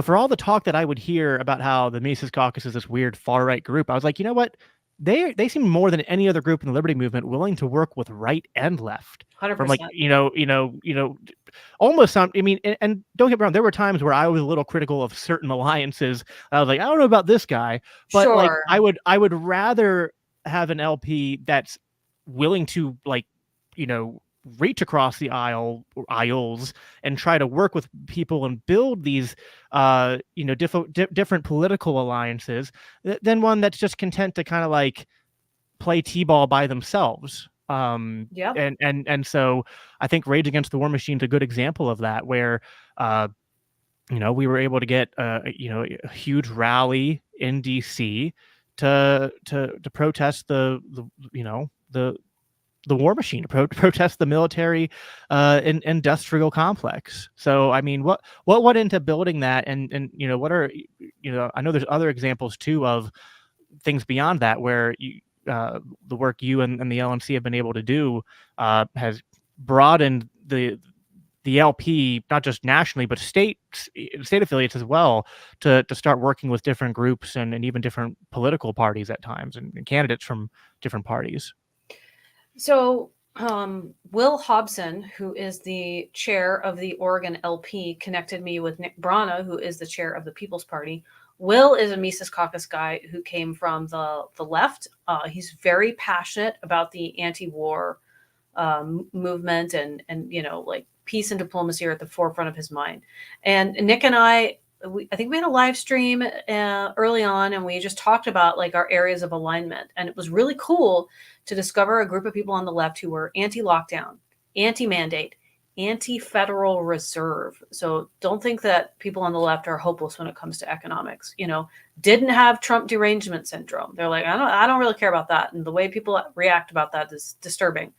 for all the talk that I would hear about how the Mises Caucus is this weird far right group, I was like, you know what? They seem more than any other group in the liberty movement willing to work with right and left. 100%. From like almost some. I mean, and don't get me wrong, there were times where I was a little critical of certain alliances. I was like, I don't know about this guy, but like Sure. I would rather have an LP that's willing to reach across the aisles and try to work with people and build these different political alliances than one that's just content to kind of like play t-ball by themselves. Yep. And so I think Rage Against the War Machine is a good example of that, where we were able to get a huge rally in DC to protest the war machine, to protest the military industrial complex. So I mean, what went into building that, and what are I know there's other examples too of things beyond that where the work you and the LMC have been able to do has broadened the LP, not just nationally, but state affiliates as well, to start working with different groups and even different political parties at times, and candidates from different parties. So Will Hobson, who is the chair of the Oregon LP, connected me with Nick Brana, who is the chair of the People's Party. Will is a Mises Caucus guy who came from the left. He's very passionate about the anti-war movement, and like peace and diplomacy are at the forefront of his mind. And Nick and I think we had a live stream early on, and we just talked about like our areas of alignment. And it was really cool to discover a group of people on the left who were anti-lockdown, anti-mandate, anti-Federal Reserve. So don't think that people on the left are hopeless when it comes to economics. Didn't have Trump derangement syndrome. They're like, I don't really care about that. And the way people react about that is disturbing.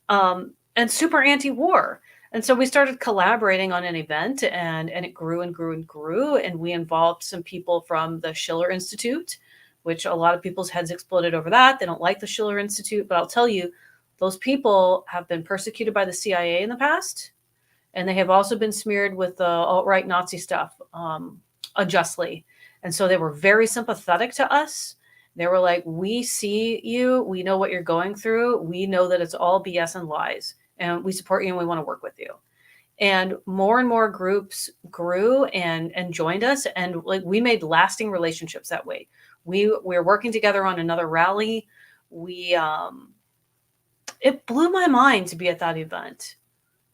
And super anti-war. And so we started collaborating on an event, and it grew and grew and grew. And we involved some people from the Schiller Institute, which a lot of people's heads exploded over that. They don't like the Schiller Institute, but I'll tell you, those people have been persecuted by the CIA in the past, and they have also been smeared with the alt-right Nazi stuff unjustly. And so they were very sympathetic to us. They were like, we see you. We know what you're going through. We know that it's all BS and lies. And we support you and we want to work with you. And more groups grew and joined us. And like we made lasting relationships that way. We were working together on another rally. It blew my mind to be at that event.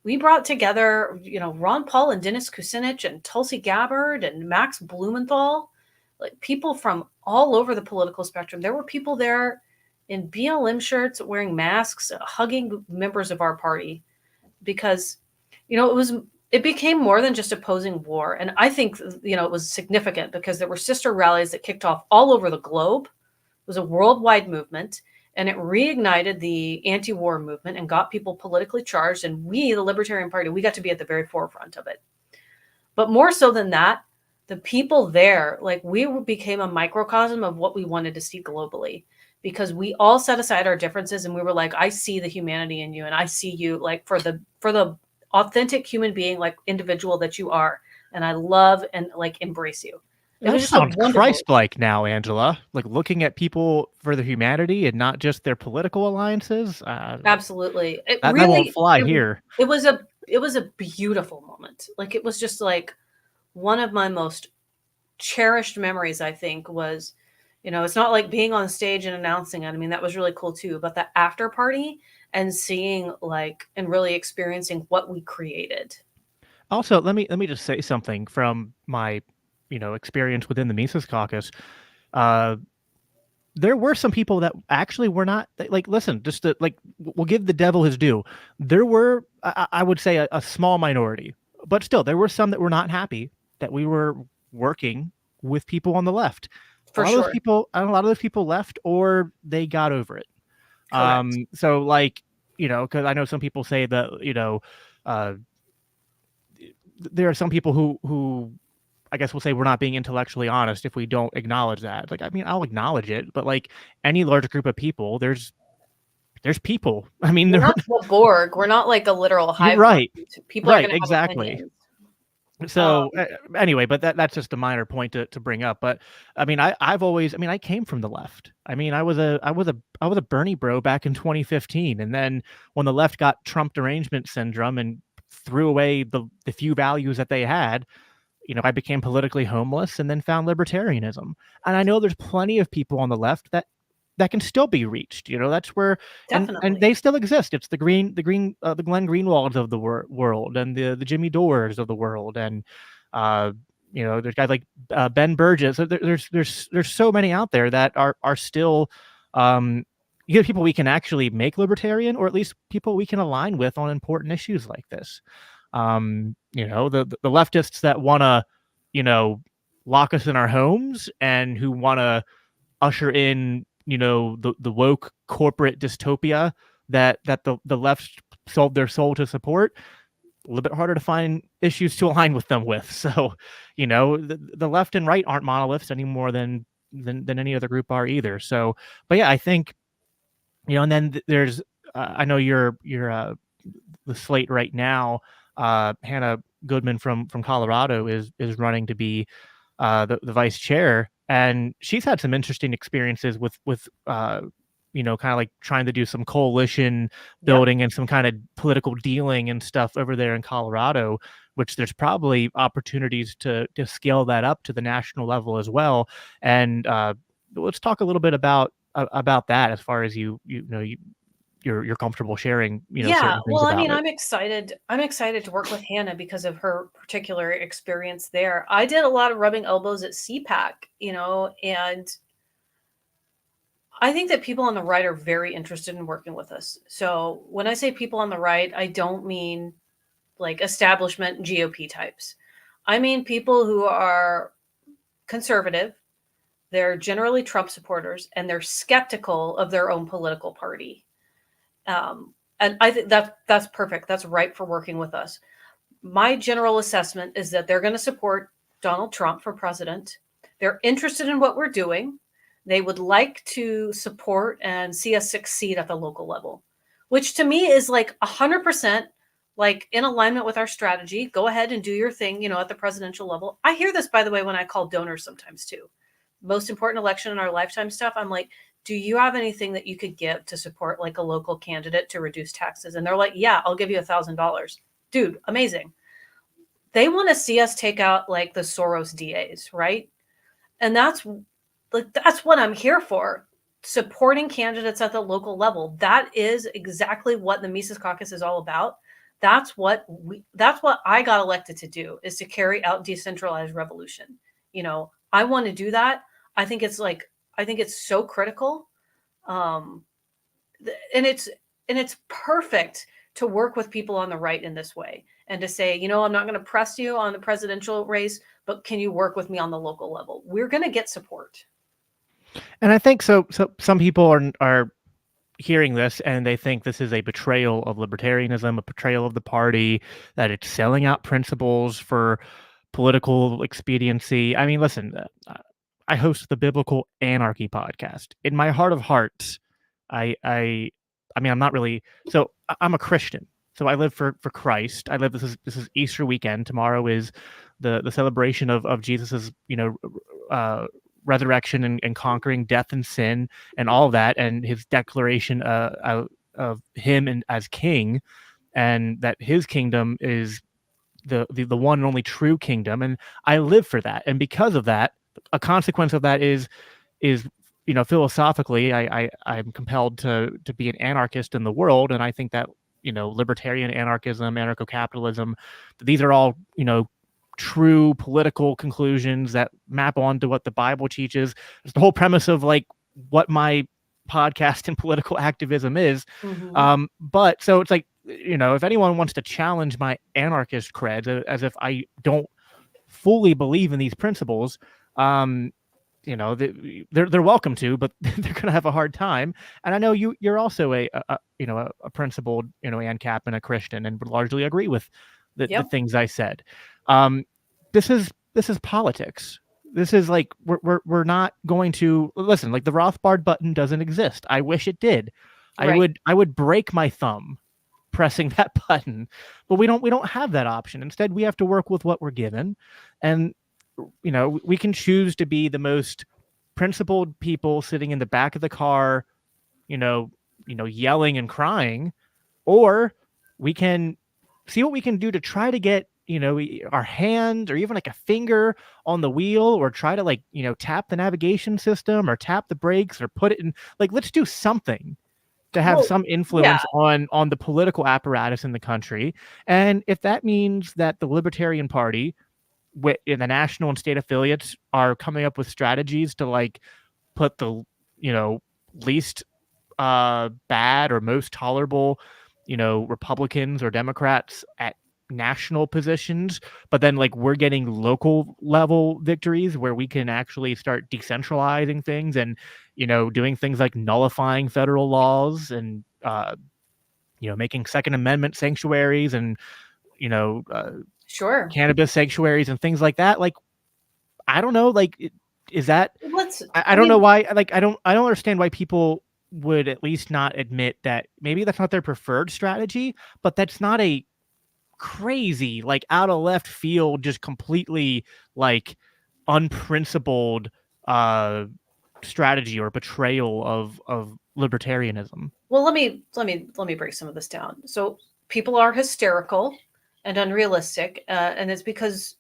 We brought together, Ron Paul and Dennis Kucinich and Tulsi Gabbard and Max Blumenthal, like people from all over the political spectrum. There were people there in BLM shirts, wearing masks, hugging members of our party, because, it became more than just opposing war. And I think, it was significant because there were sister rallies that kicked off all over the globe. It was a worldwide movement. And it reignited the anti-war movement and got people politically charged. And we, the Libertarian Party, we got to be at the very forefront of it. But more so than that, the people there, like we became a microcosm of what we wanted to see globally, because we all set aside our differences and we were like, I see the humanity in you, and I see you like for the authentic human being, like individual that you are. And I love and like embrace you. That sounds Christ-like now, Angela. Like looking at people for their humanity and not just their political alliances. Absolutely, that won't fly here. It was a beautiful moment. Like it was just like one of my most cherished memories. I think was, it's not like being on stage and announcing it. I mean, that was really cool too. But the after party and seeing and really experiencing what we created. Also, let me just say something from my experience within the Mises Caucus. There were some people that actually were not like, listen, just to, like, we'll give the devil his due. There were, I would say, a small minority, but still, there were some that were not happy that we were working with people on the left. For sure. A lot of those people left, or they got over it. Correct. So like, because I know some people say that, there are some people who I guess we'll say we're not being intellectually honest if we don't acknowledge that. Like, I mean, I'll acknowledge it, but like any large group of people, there's people. I mean, we're not the Borg. We're not like a literal hive. Right. People right. Are exactly. So anyway, but that's just a minor point to bring up. But I mean, I came from the left. I mean, I was a Bernie bro back in 2015. And then when the left got Trump derangement syndrome and threw away the few values that they had, I became politically homeless and then found libertarianism. And I know there's plenty of people on the left that can still be reached. That's where, and they still exist. It's the Glenn Greenwalds of the world, and the Jimmy Dores of the world, and there's guys like Ben Burgess. So there's so many out there that are still people we can actually make libertarian, or at least people we can align with on important issues like this. The leftists that want to, lock us in our homes and who want to usher in, the woke corporate dystopia that the left sold their soul to support, a little bit harder to find issues to align with them with. So, the left and right aren't monoliths any more than any other group are either. So, but yeah, I think, and then there's, I know you're the slate right now. Hannah Goodman from Colorado is running to be the vice chair, and she's had some interesting experiences with kind of like trying to do some coalition building and some kind of political dealing and stuff over there in Colorado, which there's probably opportunities to scale that up to the national level as well. And let's talk a little bit about that, as far as you're comfortable sharing, certain things well, I mean, it. I'm excited to work with Hannah because of her particular experience there. I did a lot of rubbing elbows at CPAC, and I think that people on the right are very interested in working with us. So when I say people on the right, I don't mean like establishment GOP types. I mean people who are conservative, they're generally Trump supporters, and they're skeptical of their own political party. And I think that's perfect. That's right for working with us. My general assessment is that they're going to support Donald Trump for president. They're interested in what we're doing. They would like to support and see us succeed at the local level, which to me is like 100% like in alignment with our strategy. Go ahead and do your thing, at the presidential level. I hear this, by the way, when I call donors sometimes too. Most important election in our lifetime stuff. I'm like, do you have anything that you could give to support like a local candidate to reduce taxes? And they're like, yeah, I'll give you $1,000. Dude, amazing. They want to see us take out like the Soros DAs, right? And that's what I'm here for. Supporting candidates at the local level. That is exactly what the Mises Caucus is all about. That's what I got elected to do, is to carry out decentralized revolution. I want to do that. I think it's so critical. And it's perfect to work with people on the right in this way and to say, I'm not going to press you on the presidential race, but can you work with me on the local level? We're going to get support. And I think so some people are hearing this and they think this is a betrayal of libertarianism, a betrayal of the party, that it's selling out principles for political expediency. I mean, listen, I host the Biblical Anarchy podcast. In my heart of hearts, I mean, I'm not really, so I'm a Christian. So I live for Christ. This is Easter weekend. Tomorrow is the celebration of Jesus's, resurrection and conquering death and sin and all of that, and his declaration of him and as king, and that his kingdom is the one and only true kingdom. And I live for that. And because of that, a consequence of that is philosophically, I'm compelled to be an anarchist in the world. And I think that, libertarian anarchism, anarcho-capitalism, these are all, true political conclusions that map onto what the Bible teaches. It's the whole premise of like what my podcast and political activism is. Mm-hmm. But so it's like, if anyone wants to challenge my anarchist creds as if I don't fully believe in these principles, they're welcome to, but they're going to have a hard time. And I know you're also a principled, ANCAP and a Christian, and would largely agree with the things I said. This is politics. This is like, we're not going to listen. Like the Rothbard button doesn't exist. I wish it did. Right. I would break my thumb pressing that button, but we don't have that option. Instead, we have to work with what we're given. And we can choose to be the most principled people sitting in the back of the car, yelling and crying, or we can see what we can do to try to get, our hand or even like a finger on the wheel, or try to tap the navigation system or tap the brakes or put it in, like, let's do something to have some influence on the political apparatus in the country. And if that means that the Libertarian Party in the national and state affiliates are coming up with strategies to like put the, least bad or most tolerable, Republicans or Democrats at national positions, but then like we're getting local level victories where we can actually start decentralizing things and, doing things like nullifying federal laws and, making Second Amendment sanctuaries and, Sure. cannabis sanctuaries and things like that. Like, I don't know, like, is that, I don't know why, like, I don't understand why people would at least not admit that maybe that's not their preferred strategy, but that's not a crazy, like out of left field, just completely like unprincipled strategy or betrayal of libertarianism. Well, let me break some of this down. So people are hysterical and unrealistic, and it's because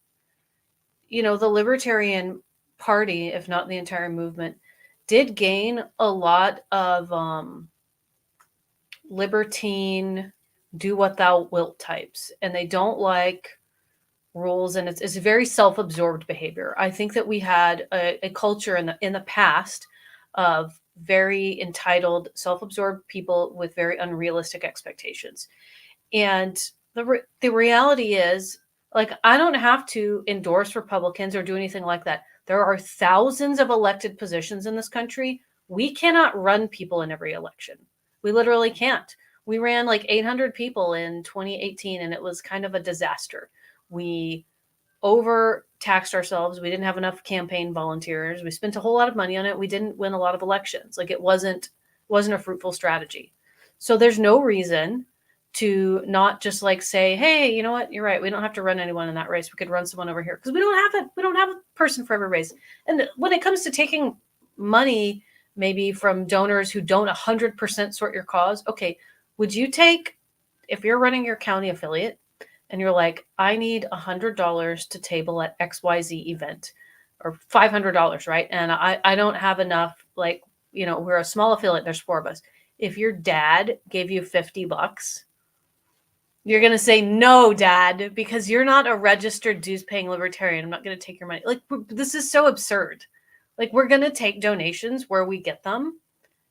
the Libertarian Party, if not the entire movement, did gain a lot of libertine, do what thou wilt types, and they don't like rules, and it's very self-absorbed behavior. I think that we had a culture in the past of very entitled, self-absorbed people with very unrealistic expectations. And the reality is, like, I don't have to endorse Republicans or do anything like that. There are thousands of elected positions in this country. We cannot run people in every election. We literally can't. We ran like 800 people in 2018, and it was kind of a disaster. We overtaxed ourselves. We didn't have enough campaign volunteers. We spent a whole lot of money on it. We didn't win a lot of elections. Like, it wasn't a fruitful strategy. So there's no reason to not just like say, hey, you know what, you're right, we don't have to run anyone in that race, we could run someone over here, because we don't have a person for every race. And when it comes to taking money maybe from donors who don't 100% sort your cause, okay, would you take, if you're running your county affiliate and you're like, I need $100 to table at XYZ event, or $500, right? And I don't have enough, like, you know, we're a small affiliate, there's 4 of us. If your dad gave you $50, you're going to say, no, Dad, because you're not a registered dues paying libertarian. I'm not going to take your money. Like, this is so absurd. Like, we're going to take donations where we get them,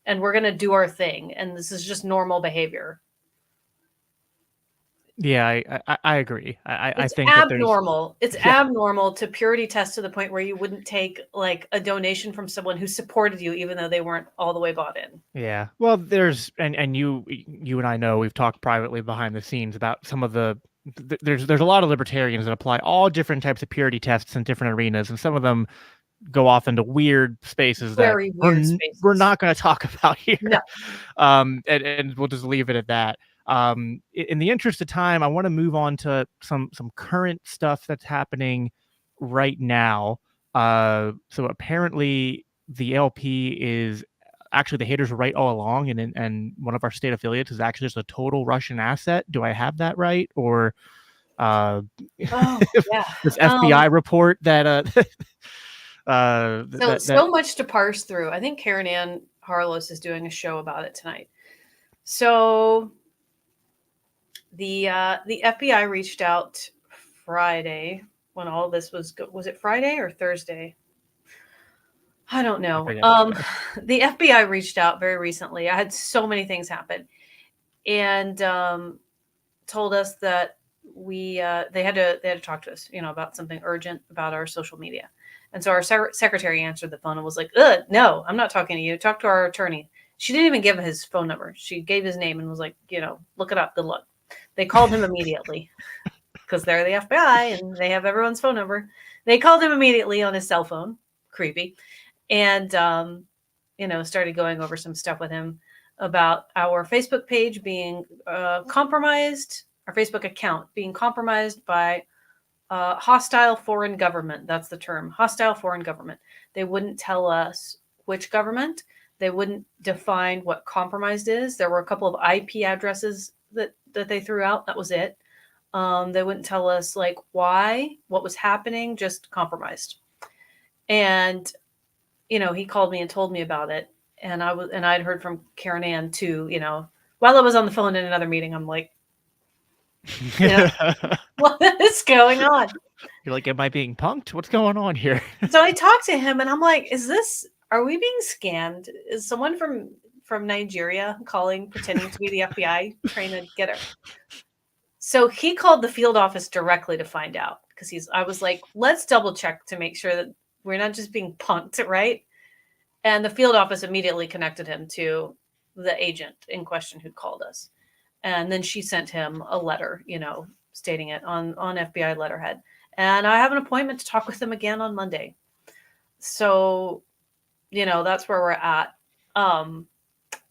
and we're going to do our thing. And this is just normal behavior. Yeah, I agree. I It's think that there's, abnormal. It's yeah, abnormal to purity test to the point where you wouldn't take like a donation from someone who supported you, even though they weren't all the way bought in. yeah. Well, there's, and you and I know we've talked privately behind the scenes about some of the, there's a lot of libertarians that apply all different types of purity tests in different arenas, and some of them go off into weird spaces that Very weird we're spaces. not going to talk about here. No. And we'll just leave it at that. In the interest of time, I want to move on to some current stuff that's happening right now. So apparently the LP is actually, the haters were right all along, and one of our state affiliates is actually just a total Russian asset. Do I have that right? Or Oh, yeah. this FBI report that So much to parse through. I think Karen Ann Harlos is doing a show about it tonight. So the FBI reached out Friday when all this was it Friday or Thursday? I don't know. The FBI reached out very recently. I had so many things happen, and told us that they had to talk to us, you know, about something urgent about our social media. And so our secretary answered the phone and was like, no, I'm not talking to you. Talk to our attorney. She didn't even give his phone number. She gave his name and was like, you know, look it up. Good luck. They called him immediately because they're the FBI and they have everyone's phone number. They called him immediately on his cell phone. Creepy. And, you know, started going over some stuff with him about our Facebook page being compromised, our Facebook account being compromised by hostile foreign government. That's the term, hostile foreign government. They wouldn't tell us which government. They wouldn't define what compromised is. There were a couple of IP addresses that they threw out. That was it. They wouldn't tell us like why, what was happening, just compromised. And, you know, he called me and told me about it. And I'd heard from Karen Ann too, you know, while I was on the phone in another meeting. I'm like, you know, what is going on? You're like, am I being punked? What's going on here? So I talked to him and I'm like, are we being scammed? Is someone from Nigeria calling, pretending to be the FBI, trying to get her? So he called the field office directly to find out, because I was like, let's double check to make sure that we're not just being punked, right? And the field office immediately connected him to the agent in question who called us. And then she sent him a letter, you know, stating it on FBI letterhead. And I have an appointment to talk with them again on Monday. So, you know, that's where we're at. And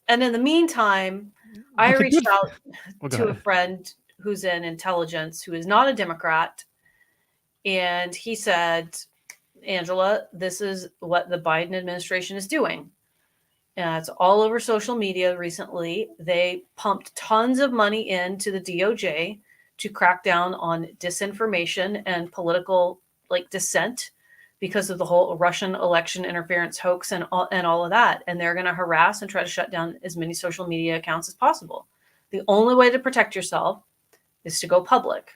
in the meantime, I reached out to a friend who's in intelligence, who is not a Democrat. And he said, Angela, this is what the Biden administration is doing. It's all over social media recently. They pumped tons of money into the DOJ to crack down on disinformation and political like dissent because of the whole Russian election interference hoax and all of that. And they're going to harass and try to shut down as many social media accounts as possible. The only way to protect yourself is to go public.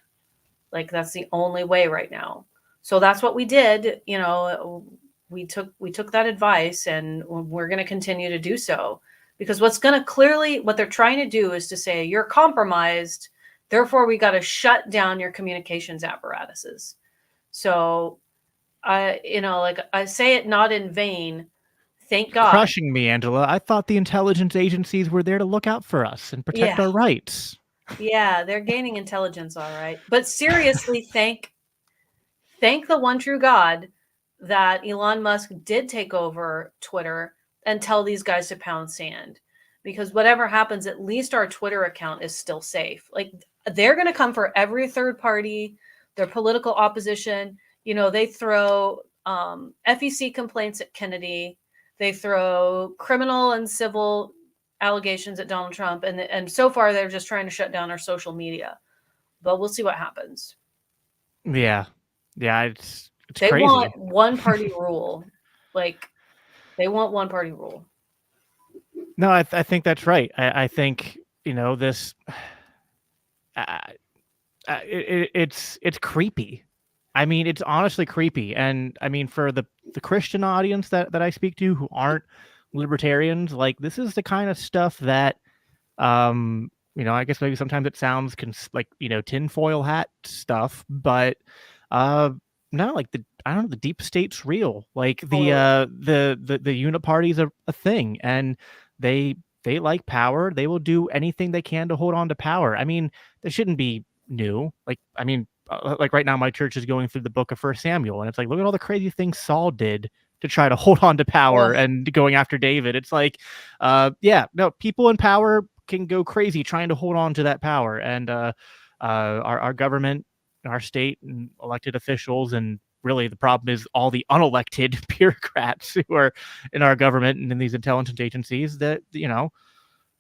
Like, that's the only way right now. So that's what we did. You know, we took that advice, and we're going to continue to do so, because what they're trying to do is to say you're compromised, therefore we got to shut down your communications apparatuses. So I say it not in vain. Thank God. Crushing me, Angela. I thought the intelligence agencies were there to look out for us and protect our rights. Yeah, they're gaining intelligence, all right. But seriously, thank the one true God that Elon Musk did take over Twitter and tell these guys to pound sand. because whatever happens, at least our Twitter account is still safe. Like, they're going to come for every third party, their political opposition. You know, they throw FEC complaints at Kennedy. They throw criminal and civil allegations at Donald Trump. And so far, they're just trying to shut down our social media. But we'll see what happens. Yeah. Yeah. It's They crazy. want one party rule. Like, they want one party rule. No, I think that's right. I think, you know, this, it's creepy. I mean, it's honestly creepy. And I mean, for the Christian audience that I speak to who aren't libertarians, like, this is the kind of stuff that, you know, I guess maybe sometimes it sounds like, you know, tinfoil hat stuff, but, no, like I don't know, the deep state's real. Like the uniparty's a thing, and they like power. They will do anything they can to hold on to power. I mean, that shouldn't be new. Like, I mean, like right now, my church is going through the book of First Samuel, and it's like, look at all the crazy things Saul did to try to hold on to power and going after David. It's like, yeah, no, people in power can go crazy trying to hold on to that power, and our government, our state, and elected officials, and really the problem is all the unelected bureaucrats who are in our government and in these intelligence agencies that, you know,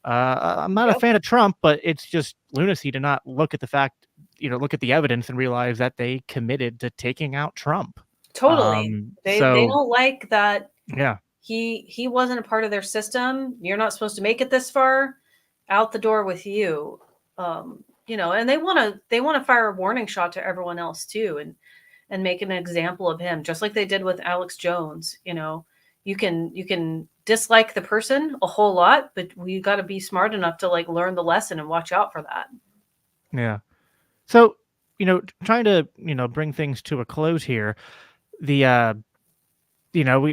I'm not a fan of Trump, but it's just lunacy to not look at the fact, you know, look at the evidence and realize that they committed to taking out Trump. Totally. They don't like that. Yeah. He wasn't a part of their system. You're not supposed to make it this far. Out the door with you. You know, and they want to fire a warning shot to everyone else too, and make an example of him, just like they did with Alex Jones. You know, you can dislike the person a whole lot, but we got to be smart enough to like learn the lesson and watch out for that. Yeah. So, you know, trying to, you know, bring things to a close here, the you know,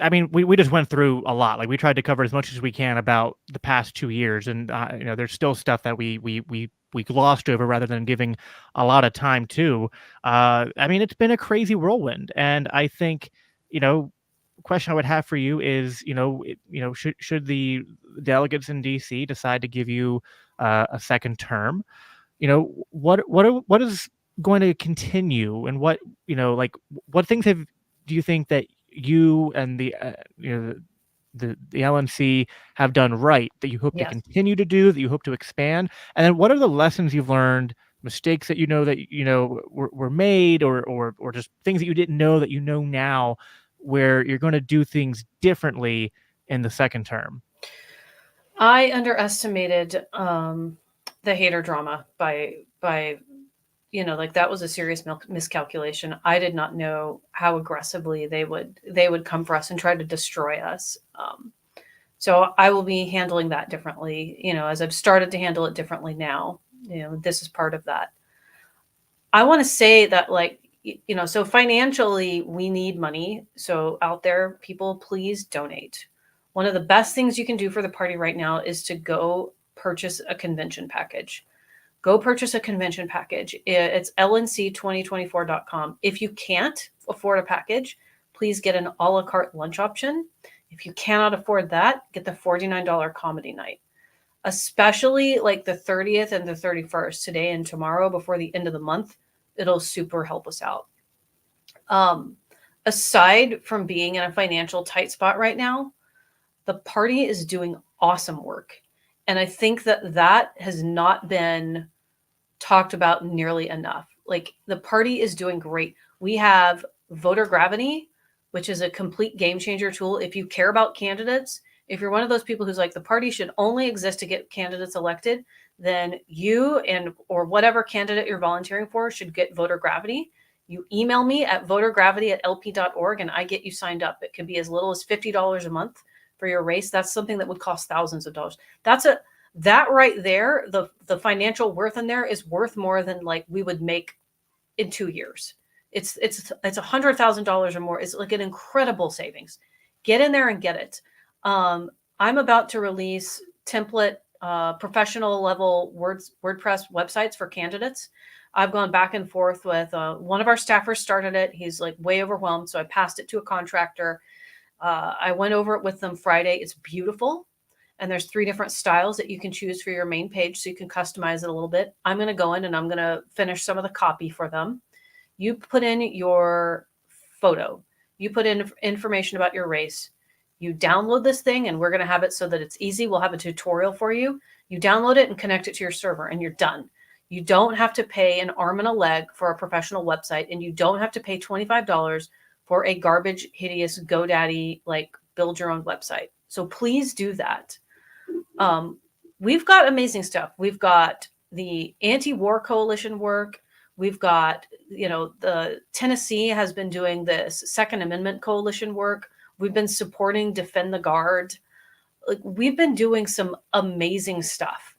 I mean, we just went through a lot. Like, we tried to cover as much as we can about the past 2 years, and you know, there's still stuff that we glossed over rather than giving a lot of time to. I mean, it's been a crazy whirlwind, and I think, you know, question I would have for you is, you know, should the delegates in DC decide to give you a second term, you know, what is going to continue, and what, you know, like, what things do you think that you and the you know, the LNC have done right that you hope to continue to do, that you hope to expand? And then what are the lessons you've learned, mistakes that you know were made, or just things that you didn't know that you know now, where you're going to do things differently in the second term? I underestimated the hater drama by you know, like, that was a serious miscalculation. I did not know how aggressively they would come for us and try to destroy us. So I will be handling that differently, you know, as I've started to handle it differently now. You know, this is part of that. I want to say that, like, you know, so financially we need money. So out there, people, please donate. One of the best things you can do for the party right now is to go purchase a convention package. Go purchase a convention package. It's lnc2024.com. If you can't afford a package, please get an a la carte lunch option. If you cannot afford that, get the $49 comedy night. Especially like the 30th and the 31st, today and tomorrow, before the end of the month, it'll super help us out. Aside from being in a financial tight spot right now, the party is doing awesome work. And I think that has not been talked about nearly enough. Like, the party is doing great. We have voter gravity, which is a complete game changer tool. If you care about candidates, if you're one of those people who's like, the party should only exist to get candidates elected, then you or whatever candidate you're volunteering for should get voter gravity. You email me at votergravity@lp.org and I get you signed up. It can be as little as $50 a month for your race. That's something that would cost thousands of dollars. That right there, the financial worth in there is worth more than like we would make in 2 years. It's $100,000 or more. It's like an incredible savings. Get in there and get it. I'm about to release template professional level WordPress websites for candidates. I've gone back and forth with one of our staffers started it. He's like way overwhelmed, so I passed it to a contractor. I went over it with them Friday. It's beautiful. and there's 3 different styles that you can choose for your main page, so you can customize it a little bit. I'm going to go in and I'm going to finish some of the copy for them. You put in your photo, you put in information about your race, you download this thing, and we're going to have it so that it's easy. We'll have a tutorial for you. You download it and connect it to your server, and you're done. You don't have to pay an arm and a leg for a professional website, and you don't have to pay $25 for a garbage, hideous GoDaddy, like, build your own website. So please do that. We've got amazing stuff. We've got the anti-war coalition work. We've got, the Tennessee has been doing this Second Amendment coalition work. We've been supporting Defend the Guard. Like, we've been doing some amazing stuff,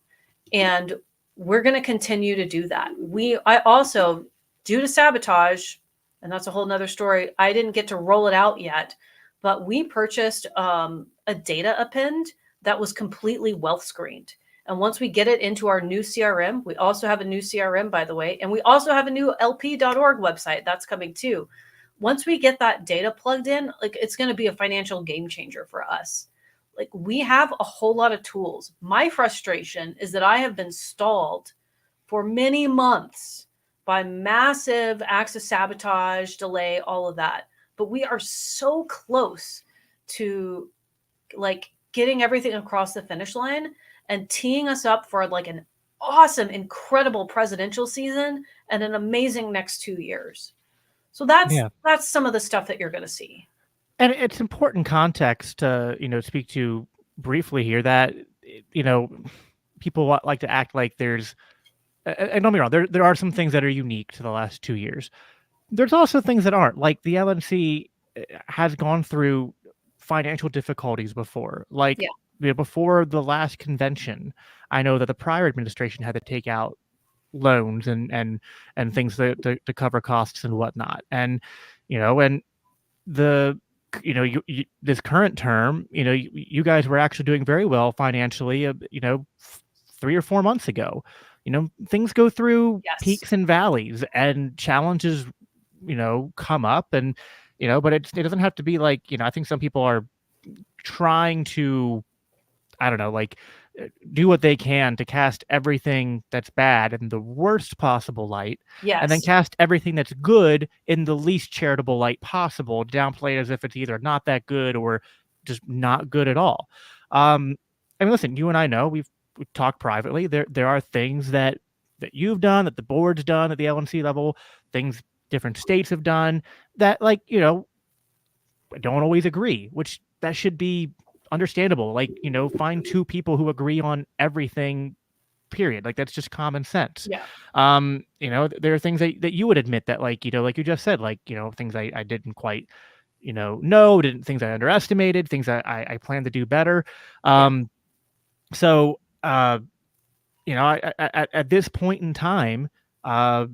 and we're going to continue to do that. I also, due to sabotage, and that's a whole nother story, I didn't get to roll it out yet, but we purchased a data append that was completely wealth screened. And once we get it into our new CRM, we also have a new CRM, by the way, and we also have a new lp.org website that's coming too. Once we get that data plugged in, like, it's going to be a financial game changer for us. Like, we have a whole lot of tools. My frustration is that I have been stalled for many months by massive acts of sabotage, delay, all of that. But we are so close to, like, getting everything across the finish line and teeing us up for, like, an awesome, incredible presidential season and an amazing next 2 years. So that's some of the stuff that you're going to see. And it's important context to, speak to briefly here that, people like to act like there's, and don't be wrong, there are some things that are unique to the last 2 years. There's also things that aren't. Like, the LNC has gone through financial difficulties before. Like, before the last convention, I know that the prior administration had to take out loans and things to cover costs and whatnot. And, and the, this current term, you guys were actually doing very well financially, 3 or 4 months ago. Things go through peaks and valleys, and challenges, come up, and, but it doesn't have to be like, I think some people are trying to, I don't know, like, do what they can to cast everything that's bad in the worst possible light, and then cast everything that's good in the least charitable light possible, downplay it as if it's either not that good or just not good at all. I mean, listen, you and I know we've talked privately. There are things that you've done, that the board's done at the LNC level, things different states have done that, like, I don't always agree, which that should be understandable. Like, find 2 people who agree on everything, period. Like, that's just common sense. Yeah. There are things that you would admit that, like, like you just said, like, things I didn't quite, things I underestimated, things I plan to do better. So, I at this point in time, I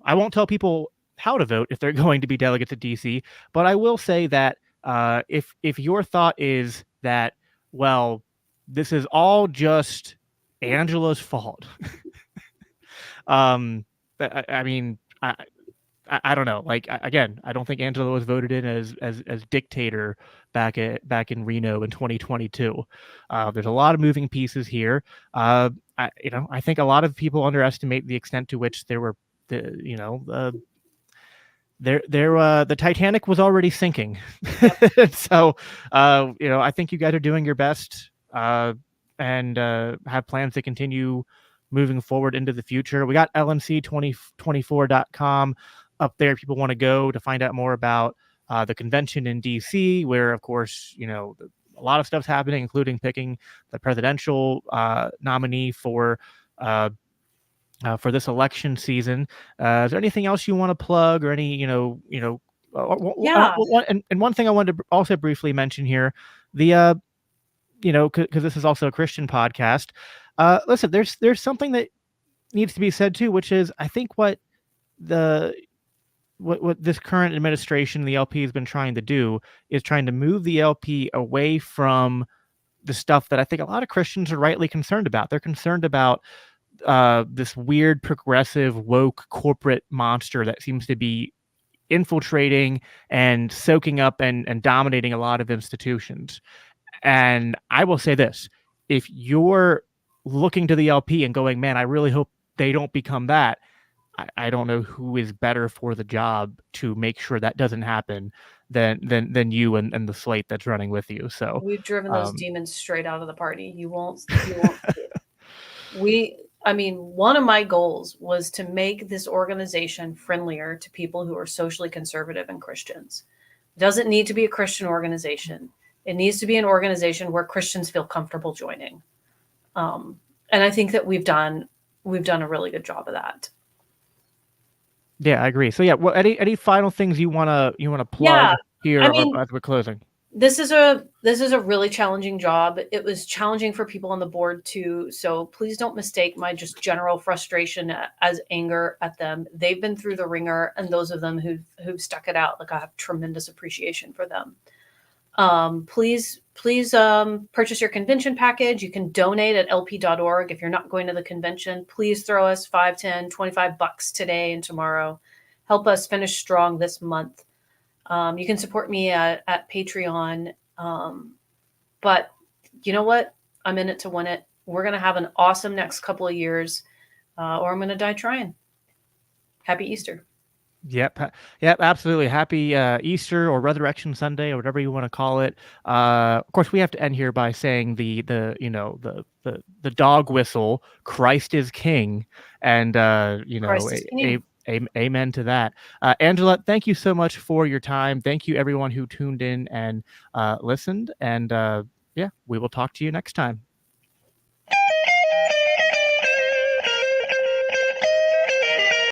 won't tell people how to vote if they're going to be delegates at DC, but I will say that if your thought is that, well, this is all just Angela's fault, I mean, I don't know. Like, again, I don't think Angela was voted in as dictator back in Reno in 2022. There's a lot of moving pieces here. I think a lot of people underestimate the extent to which there were the Titanic was already sinking. So, I think you guys are doing your best, and have plans to continue moving forward into the future. We got lnc2024.com up there if people want to go to find out more about the convention in DC, where, of course, a lot of stuff's happening, including picking the presidential nominee for this election season. Is there anything else you want to plug, or any, and one thing I wanted to also briefly mention here, the, because this is also a Christian podcast. Listen, there's something that needs to be said too, which is, I think what this current administration, the LP, has been trying to do is trying to move the LP away from the stuff that I think a lot of Christians are rightly concerned about. They're concerned about this weird, progressive, woke corporate monster that seems to be infiltrating and soaking up and dominating a lot of institutions. And I will say this: if you're looking to the LP and going, man, I really hope they don't become that, I don't know who is better for the job to make sure that doesn't happen than you and the slate that's running with you. So We've driven those demons straight out of the party. You won't see it. I mean, one of my goals was to make this organization friendlier to people who are socially conservative and Christians. It doesn't need to be a Christian organization. It needs to be an organization where Christians feel comfortable joining. And I think that we've done a really good job of that. Yeah, I agree. So yeah, well, any final things you wanna plug here as we're closing? This is a really challenging job. It was challenging for people on the board too. So please don't mistake my just general frustration as anger at them. They've been through the ringer, and those of them who've stuck it out, like, I have tremendous appreciation for them. Please purchase your convention package. You can donate at lp.org. If you're not going to the convention, please throw us $5, $10, $25 today and tomorrow. Help us finish strong this month. You can support me at Patreon. But you know what? I'm in it to win it. We're going to have an awesome next couple of years, or I'm going to die trying. Happy Easter. Yep, absolutely. Happy Easter or Resurrection Sunday or whatever you want to call it. Of course, we have to end here by saying the dog whistle, Christ is King, and amen to that. Angela, thank you so much for your time. Thank you everyone who tuned in and listened, and we will talk to you next time.